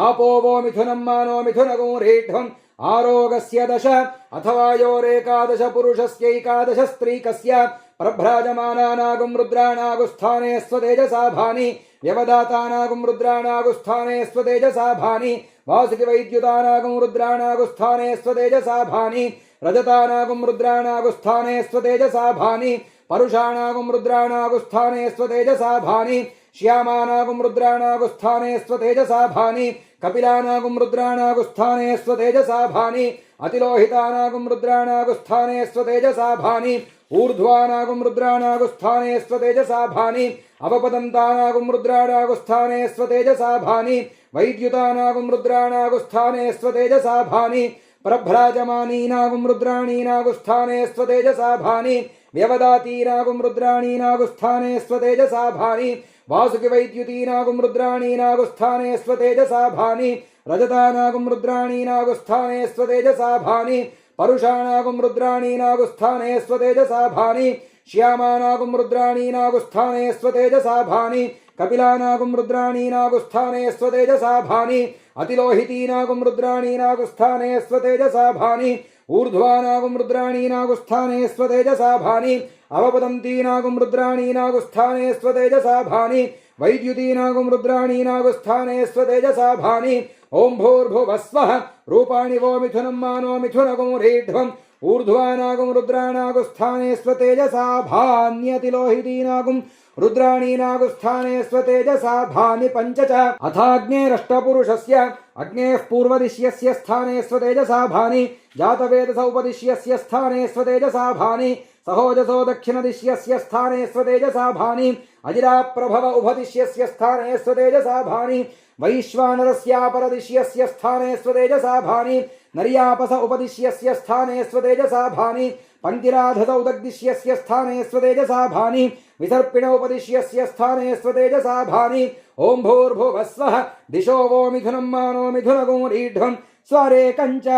आपो वो मिथुनं मानो मिथुनगुं रेढ्वम् आरोगस्य दश अथवा योरेकादश पुरुषस्यैकादश स्त्रीकस्य प्रभ्राजमानानागुं रुद्राणागुस्थाने स्वतेजसा भानि व्यवदातानागुं रुद्राणागुस्थाने स्वतेजसा भानि वासुकिवैद्युतानागुं रुद्राणागुस्थाने स्वतेजसा भानि रजतानागुं रुद्राणागुस्थाने स्वतेजसा भानि परुषाणागुं रुद्राणागुस्थाने स्वतेजसा भानि श्यामानागुं रुद्राणागुस्थाने स्वतेजसा भानि कपिलानागुं रुद्राणागुस्थाने स्वतेजसा भानि अतिलोहितानागुं रुद्राणागुस्थाने स्वतेजसा भानि ऊर्ध्वानागुं रुद्राणागुस्थाने स्वतेजसा भानि अवपतन्तानागुं रुद्राणागुस्थाने स्वतेजसा भानि वैद्युतानागुं रुद्राणागुस्थाने स्वतेजसा भानि प्रभ्राजमानीनागुं रुद्राणीनागुस्थाने स्वतेजसा भानि व्यवदातीनागुं रुद्राणीनागुस्थाने स्वतेजसा भानि वासुकिवैद्युतीनागुं रुद्राणीनागुस्थाने स्वतेजसा भानि रजतानागुं रुद्राणीनागुस्थाने स्वतेजसा भानि परुषाणागुं रुद्राणीनागुस्थाने स्वतेजसा भानि श्यामानागुं रुद्राणीनागुस्थाने स्वतेजसा भानि कपिलानागुं रुद्राणीनागुस्थाने स्वतेजसा भानि अतिलोहितीनागुं रुद्राणीनागुस्थाने स्वतेजसा भानि ऊर्ध्वानागुं रुद्राणीनागुस्थाने स्वतेजसा भानि अवपतन्तीनागुं रुद्राणीनागुस्थाने स्वतेजसा भानि वैद्युतीनागुं रुद्राणीनागुस्थाने स्वतेजसा भानि ओं भूर्भुवस्वः रूपाणि वो मिथुनं मानो मिथुनगुं रीढ्वम् ऊर्ध्वानागुं रुद्राणागुस्थाने स्वतेजसा भान्यतिलोहितीनागुं रुद्राणीनागुस्थाने स्वतेजसा भानि पञ्च च अथाग्नेरष्टपुरुषस्य अग्नेः पूर्वदिश्यस्य स्थाने स्वतेजसा भानि जातवेदस उपदिश्यस्य स्थाने स्वतेजसा भानि सहोजसो दक्षिणदिश्यस्य स्थाने स्वतेजसा भानि अजिराप्रभव उपदिश्यस्य स्थाने स्वतेजसा भानि वैश्वानरस्यापरदिश्यस्य स्थाने स्वतेजसा भानि नर्यापस उपदिश्यस्य स्थाने स्वतेजसा भानि पंकिराधस उदग्दिश्यस्य स्थाने स्वतेजसा भानि विसर्पिण उपदिश्यस्य स्थाने स्वतेजसा भानि ओं भूर्भुवस्वः दिशो वो मिथुनं मानो मिथुनगुं रीढ्वम् स्वरेकञ्च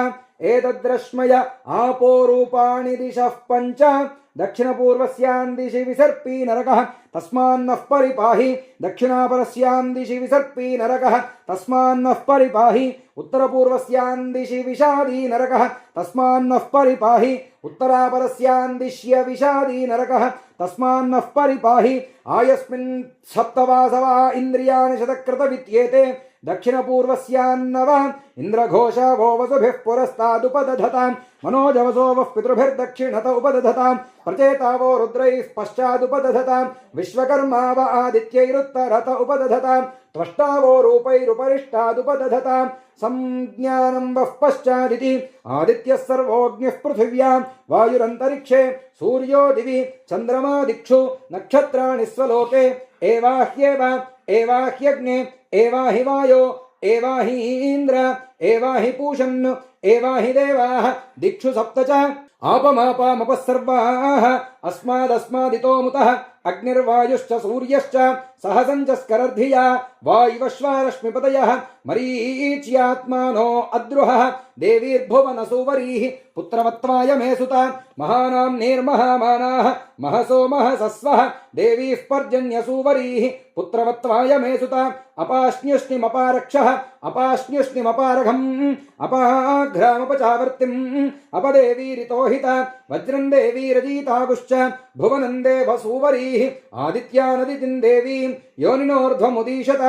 एतद्रश्मय आपो रूपाणि दिशः पञ्च दक्षिणपूर्वस्यां दिशि विसर्पी नरकः तस्मान्नः परिपाहि दक्षिणापरस्यां दिशि विसर्पी नरकः तस्मान्नः परिपाहि उत्तरपूर्वस्यां दिशि विषादी नरकः तस्मान्नः परिपाहि उत्तरापरस्यां दिश्य विषादी नरकः तस्मान्नः परिपाहि आयस्मिन् सप्तवासवा इन्द्रियाणि शतकृतवित्येते दक्षिणपूर्वस्यान्नव इन्द्रघोषावो वसुभिः पुरस्तादुपदधताम् मनोजवसो वः पितृभिर्दक्षिणत उपदधताम् प्रचेतावो रुद्रैः पश्चादुपदधताम् विश्वकर्मा व आदित्यैरुत्तरत उपदधताम् त्वष्टावो रूपैरुपरिष्टादुपदधताम् संज्ञानं वः पश्चादिति आदित्यः सर्वोऽग्निः पृथिव्यां वायुरन्तरिक्षे सूर्यो दिवि चन्द्रमा दिक्षु नक्षत्राणि स्वलोके एवाह्येव एवाह्यग्ने एवा हि वायो एवा हि इन्द्र एवा हि पूषन् एवा हि देवाः दिक्षु सप्त च आपमापामपस्सर्वाः अस्मादस्मादितो मुतः अग्निर्वायुश्च सूर्यश्च सहसञ्च स्करद्धिया वायुवश्वारश्मिपतयः मरीच्यात्मानो अद्रुहः देवीर्भुवनसुवरीः पुत्रवत्वाय मे सुता महानां निर्महामानाः महसो महसस्वः देवीः पर्जन्यसुवरीः पुत्रवत्वाय मे सुता अपाश्न्युष्णिमपारक्षः अपाश्न्युष्णिमपारघम् अपाघ्रामपचावर्तिम् अपदेवीरितोहिता वज्रं देवीरजीतागुश्च भुवनं देवसूवरीः आदित्यानदितिं देवीं योनिनोर्ध्वमुदीशत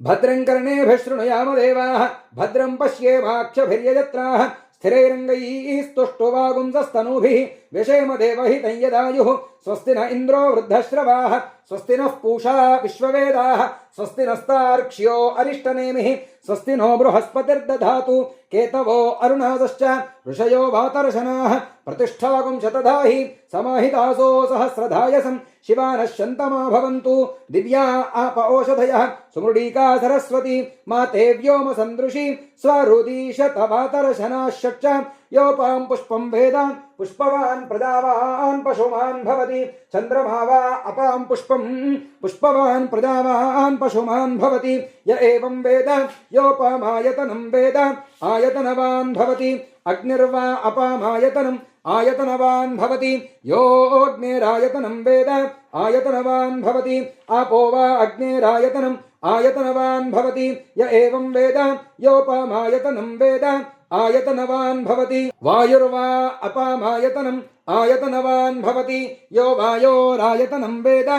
भद्रं कर्णेभिः शृणुयाम देवाः भद्रं पश्येमाक्षभिर्यजत्राः स्थिरैरङ्गैः स्तुष्टुवागुंसस्तनूभिः व्यशेम देवहितं यदायुः स्वस्ति न इन्द्रो वृद्धश्रवाः स्वस्ति नः पूषा विश्ववेदाः स्वस्ति नस्तार्क्ष्यो अरिष्टनेमिः स्वस्ति नो बृहस्पतिर्दधातु केतवो अरुणादश्च ऋषयो वातर्षणाः प्रतिष्ठागुं शतधाहि समाहितासो सहस्रधायसं शिवानः शन्तमा भवन्तु दिव्या आप ओषधयः सुमृडीका सरस्वती माते व्योम सन्दृशी स्वरुदीशतवातर्षणाः षट्च योपां पुष्पं वेदान् पुष्पवान् प्रजावान् पशुमान् भवति चन्द्रमा वा अपां पुष्पं पुष्पवान् प्रजावान् पशुमान् भवति य एवं वेद योपामायतनं वेद आयतनवान् भवति अग्निर्वा अपामायतनम् आयतनवान् भवति योऽग्नेरायतनं वेद आयतनवान् भवति आपो वा अग्नेरायतनम् आयतनवान् भवति य एवं वेद योपामायतनं वेद आयतनवान् भवति वायुर्वा अपामायतनम् आयतनवान् भवति यो वायोरायतनं वेद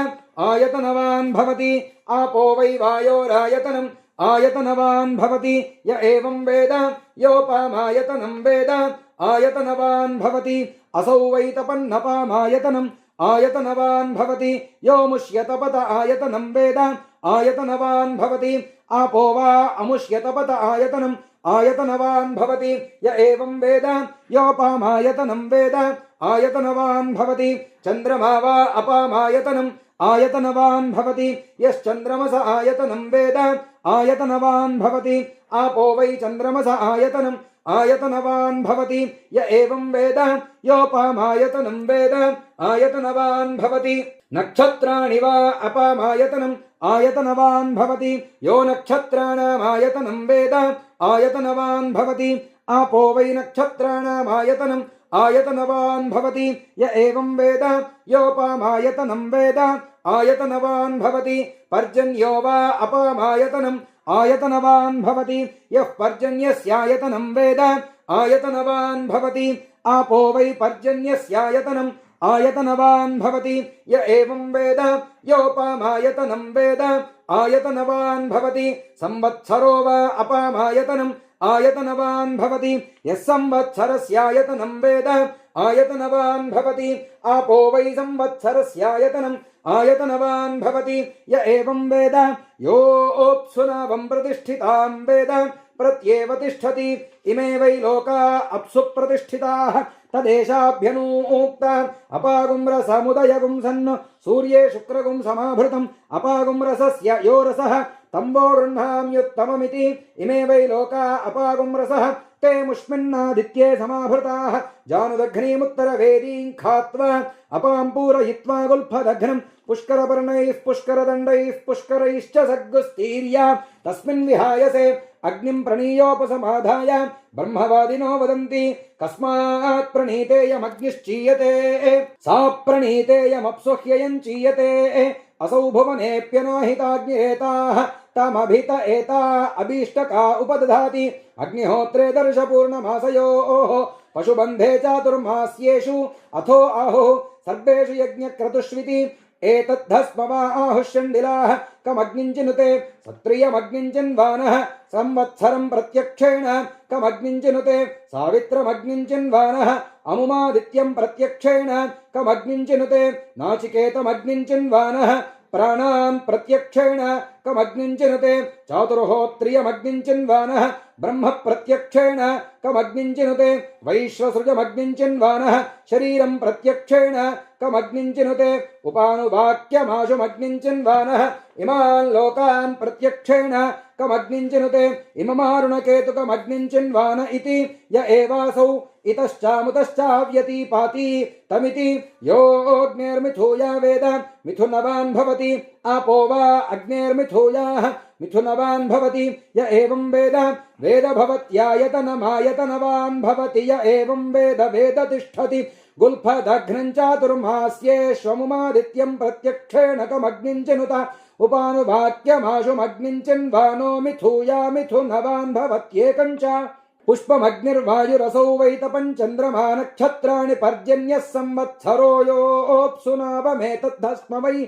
आयतनवान् भवति आपो वै वायोरायतनम् आयतनवान् भवति य एवं वेद योपामायतनं वेद आयतनवान् भवति असौ वै तपन्नपामायतनम् आयतनवान् भवति यो मुष्यतपत आयतनं वेद आयतनवान् भवति आपो वा अमुष्यतपत आयतनम् आयतनवान् भवति य एवं वेद योपामायतनं वेद आयतनवान् भवति चन्द्रमा वा अपामायतनम् आयतनवान् भवति यश्चन्द्रमस आयतनं वेद आयतनवान् भवति आपो वै चन्द्रमस आयतनम् आयतनवान् भवति य एवं वेद योपामायतनं वेद आयतनवान् भवति नक्षत्राणि वा अपामायतनम् आयतनवान् भवति यो नक्षत्राणामायतनं वेद आयतनवान् भवति आपो वै नक्षत्राणामायतनम् आयतनवान् भवति य एवं वेद योपामायतनं वेद आयतनवान् भवति पर्जन्यो वा अपामायतनम् आयतनवान् भवति यः पर्जन्यस्यायतनं वेद आयतनवान् भवति आपो वै पर्जन्यस्यायतनम् आयतनवान् भवति य एवं वेद योपामायतनं वेद आयतनवान् भवति संवत्सरो वा अपामायतनम् आयतनवान् भवति यः संवत्सरस्यायतनं वेद आयतनवान् भवति आपो वै संवत्सरस्यायतनम् आयतनवान् भवति य एवं वेद योऽप्सुनावं प्रतिष्ठितां वेद प्रत्येव तिष्ठति इमे वै लोका अप्सु प्रतिष्ठिताः तदेशाभ्यनूक्ता अपागुं रसमुदयगुं सन् सूर्ये शुक्रगुं समाभृतम् अपागुं रसस्य यो रसः तम्बो गृह्णाम्युत्तममिति इमे वै लोका अपागुं रसः ते मुष्मिन्नादित्ये समाभृताः जानुदघ्नीमुत्तरवेदीं खात्वा अपां पूरयित्वा गुल्फदघ्नं पुष्करपर्णैः पुष्करदण्डैः पुष्करैश्च सद्गुस्तीर्या तस्मिन् विहायसे अग्निं प्रणीयोपसमाधाय ब्रह्मवादिनो वदन्ति कस्मात् प्रणीतेयमग्निश्चीयते सा प्रणीतेयमप्सुह्ययं चीयते असौ भुवनेऽप्यनाहिताग्निरेताः तमभित एता अभीष्टका उपदधाति अग्निहोत्रे दर्शपूर्णमासयोः पशुबन्धे चातुर्मास्येषु अथो आहुः सर्वेषु यज्ञक्रतुष्विति एतद्धस्मवा आहुष्यण्डिलाः कमग्निञ्चिनुते सत्रियमग्निञ्चिन्वानः संवत्सरं प्रत्यक्षेण कमग्निञ्चिनुते सावित्रमग्निञ्चिन्वानः अमुमादित्यं प्रत्यक्षेण कमग्निञ्चिनुते नाचिकेतमग्निञ्चिन्वानः प्राणान् प्रत्यक्षेण कमग्निञ्चिनुते चातुर्होत्रियमग्निञ्चिन्वानः ब्रह्म प्रत्यक्षेण कमग्निञ्चिनुते वैश्वसृजमग्निञ्चिन्वानः शरीरं प्रत्यक्षेण कमग्निञ्चिनुते उपानुवाक्यमाशुमग्निञ्चिन्वानः इमान् लोकान् प्रत्यक्षेण कमग्निञ्चिनुते इममारुणकेतुकमग्निञ्चिन्वान इति य एवासौ इतश्चामुतश्चाव्यतीपाति तमिति यो अग्नेर्मिथूया वेद मिथुनवान् भवति आपो वा अग्नेर्मिथूयाः मिथुनवान् भवति य एवं वेद वेद भवत्यायतनमायतनवान् भवति य एवं वेद वेद तिष्ठति गुल्फदघ्नं चातुर्मास्येष्वमुमादित्यं प्रत्यक्षेण कमग्निञ्चिनुत उपानुवाक्यमाशुमग्निञ्चिन्वानो मिथूया मिथुनवान् भवत्येकं च पुष्पमग्निर्वायुरसौ वैतपं चन्द्रमा नक्षत्राणि पर्जन्यः संवत्सरो योऽप्सुनावमेतद्धस्म वै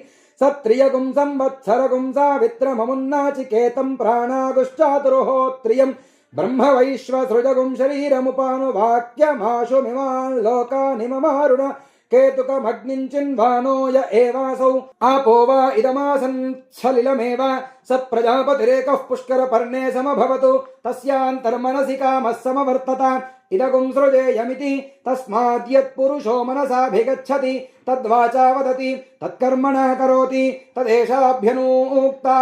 सत्रियगुं संवत्सरगुं सावित्रममुन्नाचिकेतं प्राणागुश्चातुर्होत्रियं ब्रह्म वैश्वसृजगुं शरीरमुपानुवाक्यमाशुमिमान् लोकानिममारुण केतुकमग्निञ्चिन्वानो य एवासौ आपो वा इदमासन् सलिलमेव स प्रजापतिरेकः पुष्करपर्णे समभवतु तस्यान्तर्मनसि कामः समवर्तत इदगुं सृजेयमिति तस्माद्यत्पुरुषो मनसाभिगच्छति तद्वाचा वदति तत्कर्मणा करोति तदेशाभ्यनूक्ता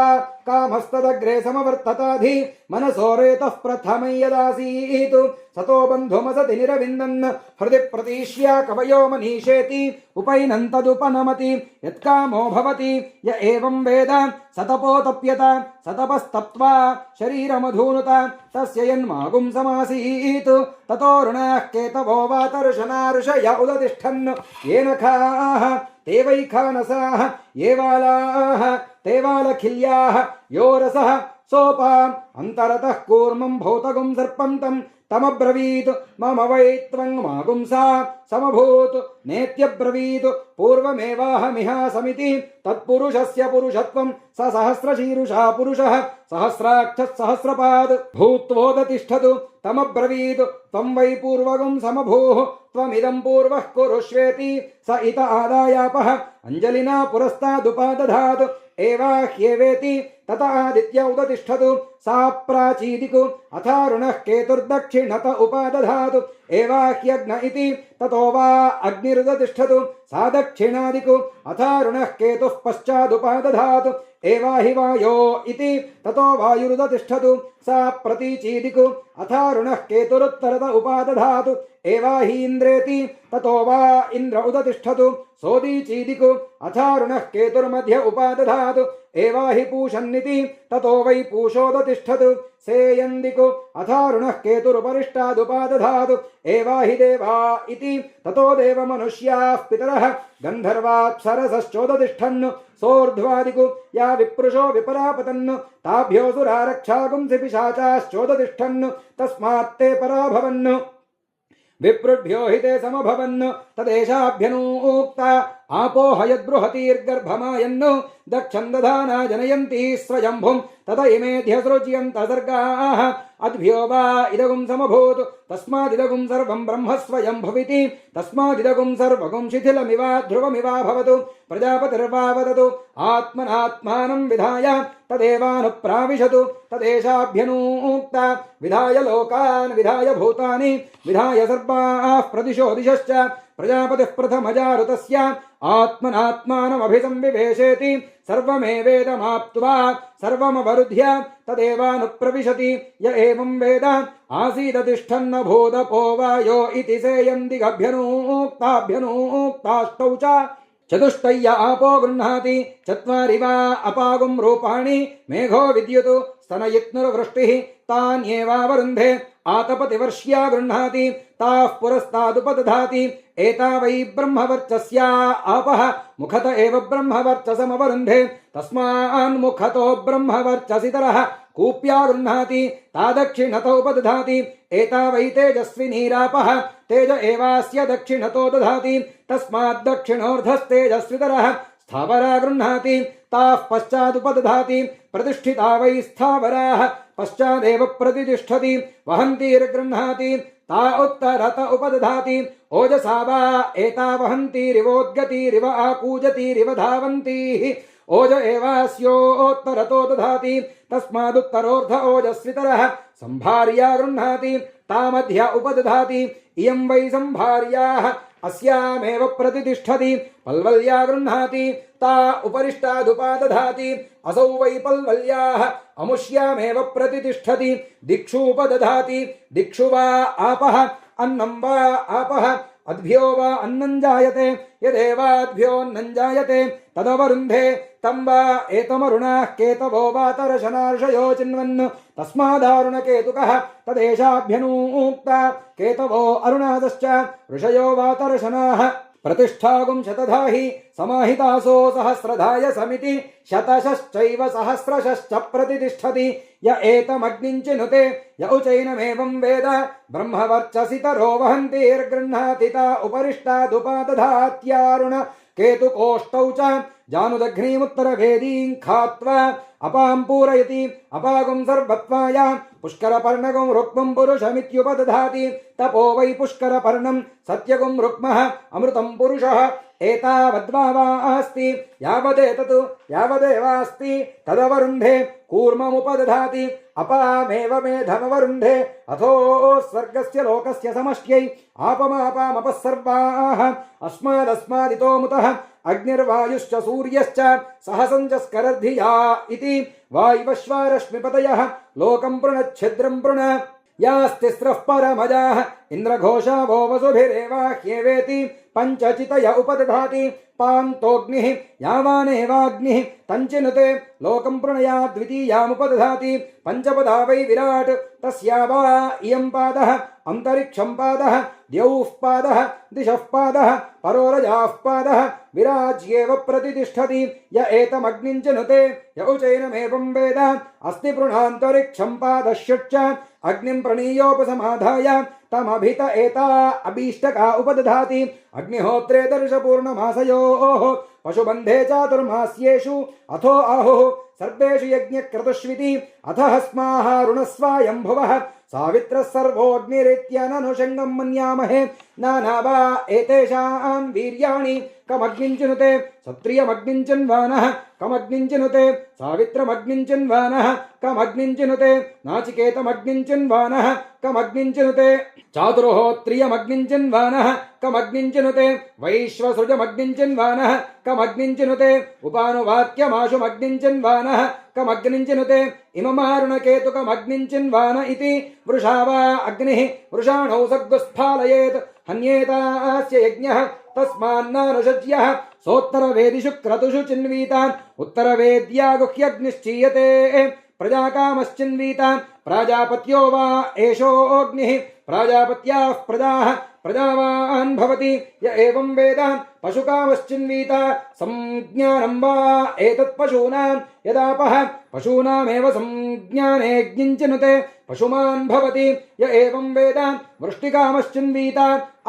कामस्तदग्रे समवर्तताधि मनसो रेतः प्रथमै यदासीत् सतो बन्धुमसति निरविन्दन् हृदि प्रतीष्या कवयो मनीषेति उपैनन्तदुपनमति यत्कामो भवति य एवं वेद सतपोतप्यत सतपस्तप्त्वा शरीरमधूनुत तस्य यन्मागुं समासीत् ततो ऋणाः केतवो वातर्षणा ऋषय उदतिष्ठन् येन खाः ते वैखानसाः ये वालाः ते वालखिल्याः यो रसः सोपाम् अन्तरतः कूर्मं भौतगुं सर्पन्तं तमब्रवीत् मम वै त्वङ्मागुंसा समभूत् नेत्यब्रवीत् पूर्वमेवाहमिहासमिति तत्पुरुषस्य पुरुषत्वं स सहस्रशीरुषा पुरुषः सहस्राक्षः सहस्रपाद भूत्वोदतिष्ठतु तमब्रवीत् त्वं वै पूर्वगं समभूः त्वमिदं पूर्वः कुरुष्वेति स इत आदायापः अंजलिना पुरस्तादुपादधात् एवाह्येवेति तत आदित्य उदतिष्ठतु सा प्राचीदिकु अथारुणः केतुर्दक्षिणत उपादधातु एवाह्यग्न इति ततो वा अग्निरुदतिष्ठतु सा दक्षिणादिकु अथारुणः केतुः पश्चादुपादधातु एवाहि वायो इति ततो वायुरुदतिष्ठतु सा प्रतीचीदिकु अथारुणः केतुरुत्तरत उपादधातु एवाहि इन्द्रेति ततो वा इन्द्र उदतिष्ठतु सोदीचीदिकु अथारुणः केतुर्मध्य उपादधातु एवाहि पूषन्निति ततो वै पूषोदतिष्ठतु सेयन्दिकु अथारुणः केतुरुपरिष्टादुपादधातु एवाहि देवा इति ततो देवमनुष्याः पितरः गन्धर्वाप्सरसश्चोदतिष्ठन् सोर्ध्वादिकु या विप्रुषो विपरापतन् ताभ्योऽसुरारक्षागुंसि पिशाचाश्चोदतिष्ठन् तस्मात्ते पराभवन् विप्रुभ्यो हि ते समभवन् तदेशाभ्यनूक्ता आपो हयद्बृहतीर्गर्भमायन् दक्षं दधाना जनयन्ति स्वयंभुं तत इमेध्यसृज्यन्त सर्गाः अद्भ्यो वा इदगुं समभूत् तस्मादिदगुं सर्वं ब्रह्म स्वयंभुविति तस्मादिदगुं सर्वगुं शिथिलमिवा ध्रुवमिवा भवतु प्रजापतिर्वा वदतु आत्मनात्मानं विधाय तदेवानुप्राविशतु तदेशाभ्यनूक्ता विधाय लोकान् विधाय भूतानि विधाय सर्वाः प्रदिशो दिशश्च प्रजापतिः प्रथमजारुतस्य आत्मनात्मानमभिसंविवेशेति सर्वमेवेदमाप्त्वा सर्वमवरुध्य तदेवानुप्रविशति य एवं वेद आसीदतिष्ठन्न भूदपो वायो इति सेयन्दिगभ्यनूक्ताभ्यनूक्ताष्टौ च चतुष्टय्य आपो गृह्णाति चत्वारि वा अपागुं रूपाणि मेघो विद्युत् स्तनयित्नुर्वृष्टिः तान्येवावरुन्धे आतपतिवर्ष्या गृह्णाति ताः पुरस्तादुपदधाति एता वै ब्रह्मवर्चस्या आपः मुखत एव ब्रह्मवर्चसमवरुन्धे तस्मान्मुखतो ब्रह्मवर्चसितरः कूप्या गृह्णाति ता दक्षिणतो उपदधाति एता वै तेजस्विनीरापः तेज एवास्य दक्षिणतो दधाति तस्माद् दक्षिणोर्धस्तेजस्वितरः स्थावरा गृह्णाति ताः पश्चादुपदधाति प्रतिष्ठिता वै स्थावराः पश्चादेव प्रतिष्ठति वहन्तीर्गृह्णाति ता उत्तरत उपदधाति ओजसा वा एता वहन्तीरिवोद्गतिरिव आकूजतीरिव धावन्तीः ओज एवास्योत्तरतो दधाति तस्मादुत्तरोर्ध ओजस्वितरः संभार्या गृह्णाति ता मध्य उपदधाति इयं वै संभार्याः अस्यामेव प्रतिष्ठति पल्वल्या गृह्णाति ता उपरिष्टादुपादधाति असौ वै पल्वल्याः अमुष्यामेव प्रतिष्ठति दिक्षूपदधाति दिक्षु वा आपः अन्नं वा आपः अद्भ्यो वा अन्नं जायते यदेवाद्भ्योऽन्नं जायते तदवरुन्धे तं वा एतमरुणाः केतवो वातरशनार्षयो चिन्वन् तस्मादारुणकेतुकः तदेशाभ्यनूक्ता केतवो अरुणादश्च ऋषयो वातरशनाः प्रतिष्ठागुं शतधाहि समाहितासो सहस्रधाय समिति शतशश्चैव सहस्रशश्च प्रतिष्ठति य एतमग्निञ्चिनुते य उचैनमेवं वेद ब्रह्मवर्चसितरो वहन्तीर्गृह्णाति ता उपरिष्टादुपादधात्यारुण केतुकोष्ठौ च जानुदघ्नीमुत्तरभेदीं खात्वा अपां पूरयति अपागुं सर्वत्वाय पुष्करपर्णगुं रुक्मं पुरुषमित्युपदधाति तपो वै पुष्करपर्णं सत्यगुं रुक्मः अमृतं पुरुषः एतावद्वा अस्ति यावदेततु यावदेवास्ति तदवरुन्धे कूर्ममुपदधाति अपामेव मेधमवरुन्धे अथो स्वर्गस्य लोकस्य समष्ट्यै आपमापामपः सर्वाः अस्मादस्मादितो मुतः अग्निर्वायुश्च सूर्यश्च सहसञ्चस्करद्धिया इति वायुवश्वारश्मिपतयः लोकं पृणच्छिद्रं पृण यास्तिस्रः परमजाः इन्द्रघोषा वो वसुभिरेवाह्येवेति पञ्चचितय उपदधाति पान्तोऽग्निः यावानेवाग्निः तञ्चिनुते लोकं प्रणया द्वितीयामुपदधाति पञ्चपदा वै विराट् तस्या वा इयं पादः अन्तरिक्षं पादः द्यौः पादः दिशः पादः परोरजाः पादः विराज्येव प्रतिष्ठति य एतमग्निं चिनुते य उचैनमेवं वेद अस्ति पृणान्तरिक्षं पादश्युच्च अग्निं प्रणीयोपसमाधाय तमभित एता अभीष्टका उपदधाति अग्निहोत्रे दर्शपूर्णमासयोः पशुबन्धे चातुर्मास्येषु अथो आहुः सर्वेषु यज्ञक्रतुष्विति अथ हस्माः ऋणस्वायम्भुवः सावित्रः सर्वोऽग्निरित्यननुषङ्गं मन्यामहे नानावा एतेषां वीर्याणि कमग्निं चिनुते क्षत्रियमग्निं चिन्वानः कमग्निं चिनुते सावित्रमग्निं चिन्वानः कमग्निं चिनुते नाचिकेतमग्निं चिन्वानः कमग्निं चिनुते चातुर्होत्रियमग्निं चिन्वानः कमग्निं चिनुते वैश्वसृजमग्निं चिन्वानः कमग्निं चिनुते उपानुवाक्यमाशुमग्निं चिन्वानः कमग्निं चिनुते इममारुणकेतुकमग्निं चिन्वान इति वृषा वा अग्निः वृषाणौ सर्गस्फालयेत् हन्येतास्य यज्ञः तस्मान्नानुषज्यः सोत्तरवेदिषु क्रतुषु चिन्वीतान् उत्तरवेद्या गुह्यग्निश्चीयते प्रजाकामश्चिन्वीतान् प्राजापत्यो वा एषोऽग्निः प्राजापत्याः प्रजाः प्रजावान् भवति य एवं वेदान् पशुकामश्चिन्वीता संज्ञानं वा एतत्पशूनां यदापः पशूनामेव संज्ञानेऽग्निं चिनुते पशुमान् भवति य एवं वेदान् वृष्टिकामश्चिन्वीता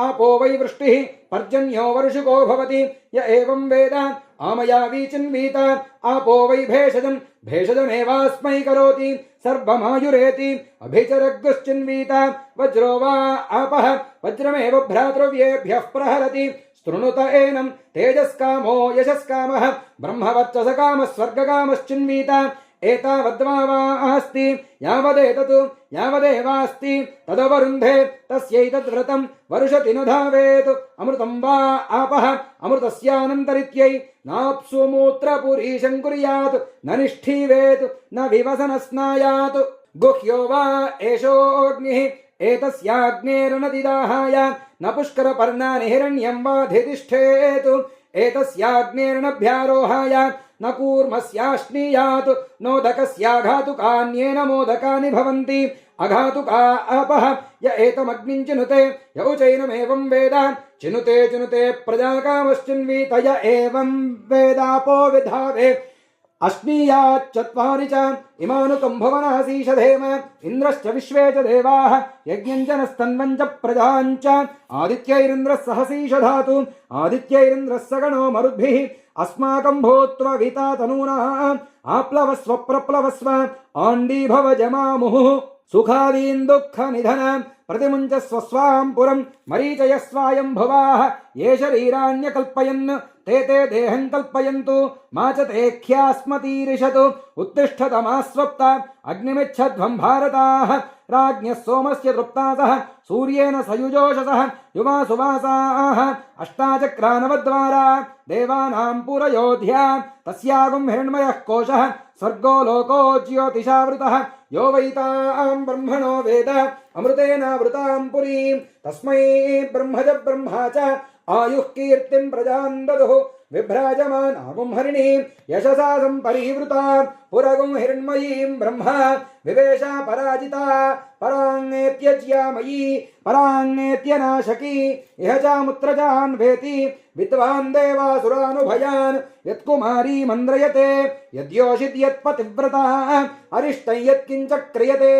आपो वै वृष्टिः पर्जन्यो वर्षिको भवति य एवं वेदान् आमयावी चिन्वीता आपो वै भेषजं भेषजमेवास्मै करोति सर्वमायुरेति अभिचरग्गुश्चिन्वीता वज्रो वा आपः वज्रमेव भ्रातृव्येभ्यः प्रहरति स्तृणुत एनं तेजस्कामो यशस्कामः ब्रह्मवर्चसकामः स्वर्गकामश्चिन्वीता एतावद्वास्ति यावदेवास्ति तदवरुन्धे तस्यैतद्व्रतं वर्षति न धावेत् अमृतं वा आपः अमृतस्यानन्तरित्यै नाप्सु मूत्रपुरीशं कुर्यात् न निष्ठीवेत् न विवसनस्नायात् गुह्यो वा एषोऽग्निः एतस्याग्नेर्नदिदाहाय न पुष्करपर्णानि हिरण्यं वा धितिष्ठेत् एतस्याग्नेर्नभ्यारोहाय न कूर्मस्याश्नीयात् नोदकस्याघातुकान्येन मोदकानि भवन्ति अघातुका आपः य एतमग्निं चिनुते य उचैनमेवं वेद चिनुते चिनुते प्रजाकामश्चिन्वीत य एवं वेदापो विधावे अश्नीयाच्चत्वारि च इमानुकम्भवनासीषधेम इन्द्रश्च विश्वे च देवाः यज्ञञ्जनस्तन्वं च प्रजां च आदित्यैरिन्द्रः सहसीषधातु आदित्यैरिन्द्रः सगणो मरुद्भिः अस्माकं भूत्वा विता तनूनाः आप्लवस्व प्रप्लवस्व आण्डीभव जमामुहुः सुखादीन् दुःखनिधनां प्रतिमुञ्चस्व स्वां पुरं मरीचयस्वायम्भुवाः ये शरीराण्यकल्पयन् ते देहं कल्पयन्तु मा च ते ख्यास्मतीरिषतु उत्तिष्ठतमास्वप्ता अग्निमिच्छध्वं भारताः राज्ञः सोमस्य तृप्तासः सूर्येण सयुजोषसः युवा सुवासाः अष्टाचक्रानवद्वारा देवानां पुरयोध्या तस्यागुं हिरण्मयः कोशः स्वर्गो लोको ज्योतिषावृतः यो वैतां ब्रह्मणो वेद अमृतेनावृतां पुरीं तस्मै ब्रह्मज ब्रह्मा च आयुः कीर्तिं प्रजां ददुः विभ्राजमानागुं हरिणीं यशसा सम्परिवृता पुरगुं हिरण्मयीं ब्रह्मा विवेशा पराजिता पराङ्गेत्यज्यामयी पराङ्गेत्यनाशकी इह चामुत्रजान् वेति विद्वान् देवासुरानुभयान् यत्कुमारी मन्द्रयते यद्योषित् यत्पतिव्रता अरिष्टं यत्किञ्च क्रियते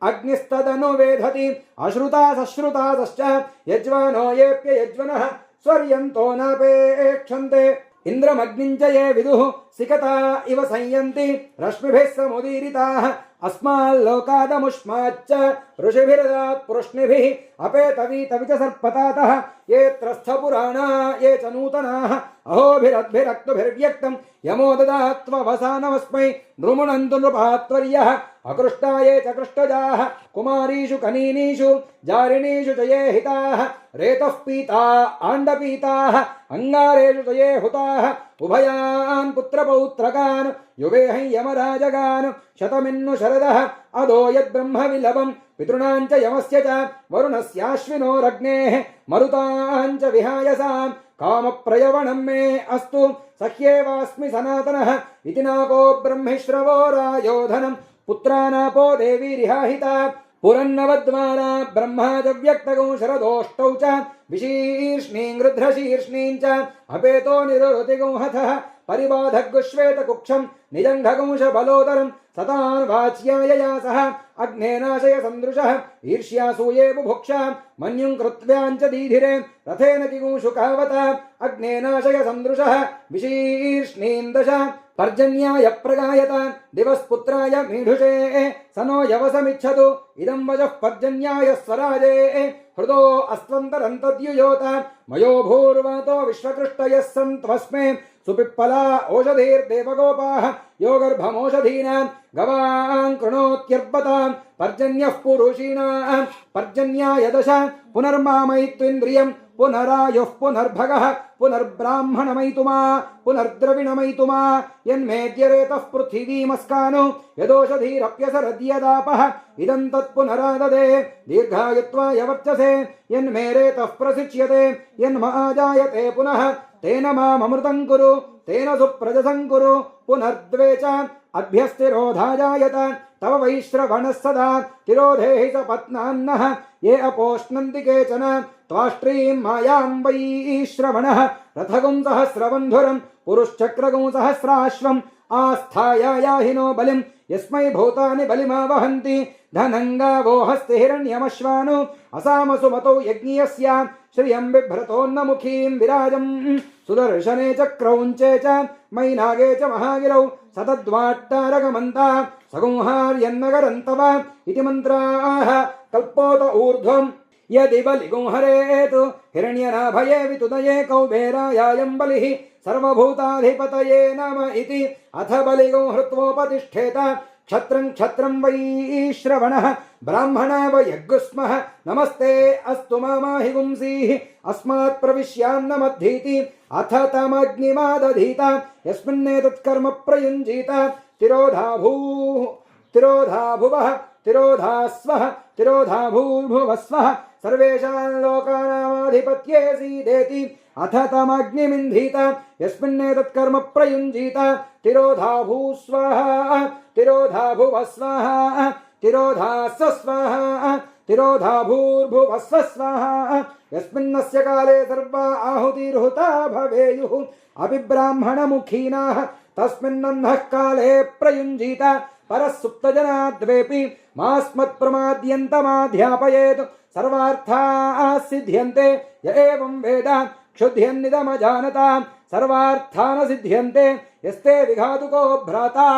अग्निस्तदनुवेधति अश्रुतासश्रुतासश्च यज्वानो येऽप्य यज्वनः स्वर्यन्तो नापेक्षन्ते इन्द्रमग्निं च ये विदुः सिकता इव संयन्ति रश्मिभिः समुदीरिताः अस्माल्लोकादमुष्माच्च ऋषिभिरदात् पुरुष्णिभिः अपेतवीतविच सर्पतातः ये त्रस्थपुराणा ये च नूतनाः अहोभिरद्भिरक्तुभिर्व्यक्तं यमो ददात्ववसानमस्मै नृमुणन्तु नृपात्वर्यः अकृष्टा ये च कृष्टजाः कुमारीषु कनीनीषु जारिणीषु च ये हिताः रेतः पीता आण्डपीताः अङ्गारेषु च ये हुताः उभयान् पुत्रपौत्रकान् युवेहं यमराजगान् शतमिन्नु शरदः अदो यद्ब्रह्मविलभं पितॄणां च यमस्य च वरुणस्याश्विनोरग्नेः मरुतां च विहायसां कामप्रयवणं मे अस्तु सह्येवास्मि सनातनः इति नाको ब्रह्मिश्रवो रायोधनं पुत्रानापो देवी रिहाहिता पुरन्नवद्वारा ब्रह्माजव्यक्तगौ शरदोष्टौ च विशीर्ष्णीं गृध्रशीर्ष्णीं च अपेतो निरुतिगौ हथः परिबाधग्श्वेतकुक्षं निजङ्घगंश बलोदरं सतान् वाच्यायया सह अग्नेनाशय सन्दृशः ईर्ष्यासूये बुभुक्षा मन्युं कृत्व्याञ्च दीधिरे रथेन किगुंशुकावता अग्नेनाशय सन्दृशः विशीर्ष्णीं दश पर्जन्याय प्रगायत दिवस्पुत्राय मीढुषे स नो यवसमिच्छतु इदं वचः पर्जन्याय स्वराजे हृदो अस्त्वन्तरन्तद्युयोत मयो भूर्वातो विश्वकृष्टयः सन्त्वस्मे सुपिप्पला ओषधीर्देवगोपाः यो गर्भमोषधीनां गवां कृणोत्यर्पतां पर्जन्यः पुरुषीणां पर्जन्याय दश पुनर्मामयित्वेन्द्रियं पुनरायुः पुनर्भगः पुनर्ब्राह्मणमयितुमा पुनर्द्रविणमयितुमा यन्मेद्यरेतः पृथिवीमस्कानो यदोषधीरप्यसरद्यदापः इदं तत्पुनराददे दीर्घायुत्वाय वर्चसे यन्मेरेतः प्रसिच्यते यन्माजायते पुनः तेन माममृतं कुरु तेन सुप्रजसं कुरु पुनर्द्वे च अभ्यस्तिरोधाजायत तव वैश्रवणः सदा तिरोधे हि स पत्नान्नः ये अपोष्णन्ति केचन त्वाष्ट्रीं मायां वैश्रवणः रथगुं सहस्रबन्धुरं पुरुश्चक्रगुं सहस्राश्वम् आस्थाय याहिनो बलिं यस्मै भूतानि बलिमावहन्ति धनङ्गावो हस्ति हिरण्यमश्वानो असामसुमतौ यज्ञियस्य श्रियं बिभ्रतोन्नमुखीं विराजं सुदर्शने चक्रौञ्चे च मैनागे च महागिरौ सतद्वाट्टारगमन्ता सगुंहार्यन्नगरन्तव इति मन्त्राः कल्पोत ऊर्ध्वम् यदि बलिगुं हरेतु हिरण्यनाभये वितुदये कौबेरायायं बलिः सर्वभूताधिपतये नम इति अथ बलिगुं हृत्वोपतिष्ठेत क्षत्रं क्षत्रं वैश्रवणः ब्राह्मणा वयग्गुस्मः नमस्ते अस्तु माहि गुंसीः अस्मात् प्रविश्यान्नमद्धीति अथ तमग्निमादधीत यस्मिन्नेतत्कर्म प्रयुञ्जीत तिरोधा भुवः तिरोधा स्वः तिरोधा भूर्भुवस्वः सर्वेषां लोकानामाधिपत्ये सीदेति अथ तमग्निमिन्धीत यस्मिन्नेतत्कर्म प्रयुञ्जीत तिरोधा भूस्वः तिरोधा भुवस्वः तिरोधा स्वस्वः तिरोधा भूर्भुवस्वस्वः यस्मिन्नस्य काले सर्वा आहुतिर्हुता भवेयुः अभिब्राह्मणमुखीनाः तस्मिन्नन्धः काले प्रयुञ्जीत परः सुप्तजनाद्वेपि मास्मत्प्रमाद्यन्तमाध्यापयेत् सर्वार्थाः सिद्ध्यन्ते य एवं वेद क्षुध्यन्निदमजानतां सर्वार्थान् सिद्ध्यन्ते यस्ते विघातुको भ्राता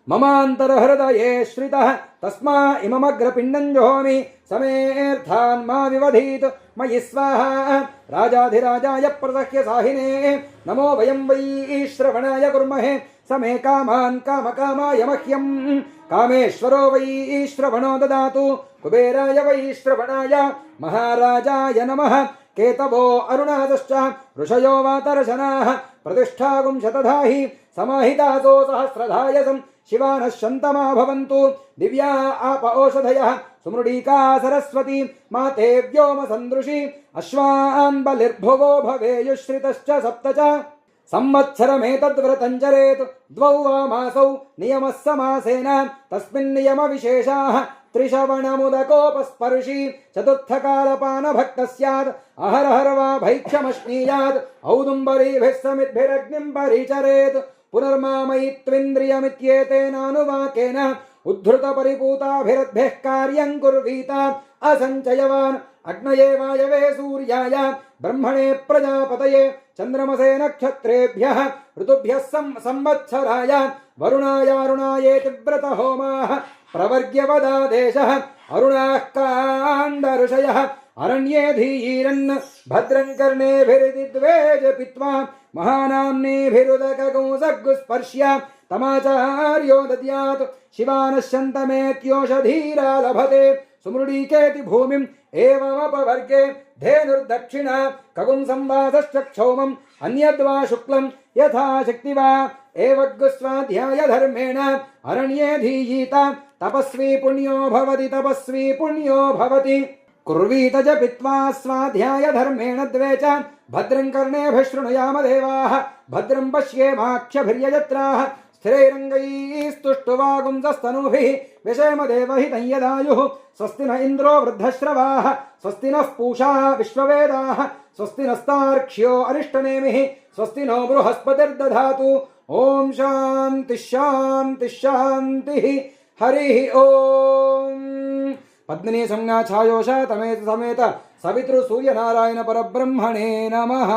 ममान्तरहृदये श्रितः तस्मा इममग्रपिण्डं जोहोमि समेऽर्थान् मा विवधीत् मयि स्वाहा राजाधिराजाय प्रदह्य साहिने नमो वयं वै श्रवणाय कुर्महे समे कामान् कामकामाय मह्यं कामेश्वरो वै श्रवणो ददातु कुबेराय वै श्रवणाय महाराजाय नमः केतवो अरुणादश्च ऋषयो वातरशनाः प्रतिष्ठागुं शतधाहि समाहितासो सहस्रधायसं शिवानः शन्तमा भवन्तु दिव्या आप ओषधयः सुमृडीका सरस्वती माते व्योम सन्दृशी अश्वान् बलिर्भुवो भवेयुश्रितश्च सप्त च संवत्सरमेतद्व्रतं चरेत् द्वौ वा मासौ नियमः समासेन तस्मिन्नियमविशेषाः त्रिश्रवणमुदकोपस्पर्शी चतुर्थकालपानभक्तः स्यात् अहरहर वा भैक्षमश्नीयात् औदुम्बरीभिः समिद्भिरग्निं परिचरेत् पुनर्मामयित्वेन्द्रियमित्येतेनानुवाकेन उद्धृतपरिपूताभिरद्भिः कार्यं कुर्वीत असञ्चयवान् अग्नये वायवे सूर्याय ब्रह्मणे प्रजापतये चन्द्रमसे नक्षत्रेभ्यः ऋतुभ्यः संवत्सराय वरुणायारुणायेति व्रतहोमाः प्रवर्ग्यवदादेशः अरुणाः काण्डऋषयः अरण्ये धीरन् भद्रं कर्णेभिरिति द्वेजपित्वा महानाम्नीभिरुदकगुंसग्गुस्पर्श्य तमाचार्यो दद्यात् शिवानश्यन्तमेत्योषधीरा लभते सुमृडीकेति भूमिम् एवमपवर्गे धेनुर्दक्षिणा कगुं संवासश्चक्षौमम् अन्यद्वा शुक्लं यथा शक्ति वा एवग्गुस्वाध्याय धर्मेण अरण्ये धीयीत तपस्वी पुण्यो भवति कुर्वीत जपित्वा स्वाध्याय धर्मेण द्वे च भद्रं कर्णेभिः शृणुयाम देवाः भद्रं पश्येमाक्षभिर्यजत्राः स्थिरैरङ्गैस्तुष्टुवागुंसस्तनूभिः व्यशेम देवहितं यदायुः स्वस्ति न इन्द्रो वृद्धश्रवाः स्वस्ति नः पूषा विश्ववेदाः स्वस्ति नस्तार्क्ष्यो अरिष्टनेमिः स्वस्ति नो बृहस्पतिर्दधातु ओम शांति शांति शांति हरिः ओम पद्मिनी संज्ञा छायोषा तमेत समेत सवितृ सूर्य नारायण परब्रह्मणे नमः।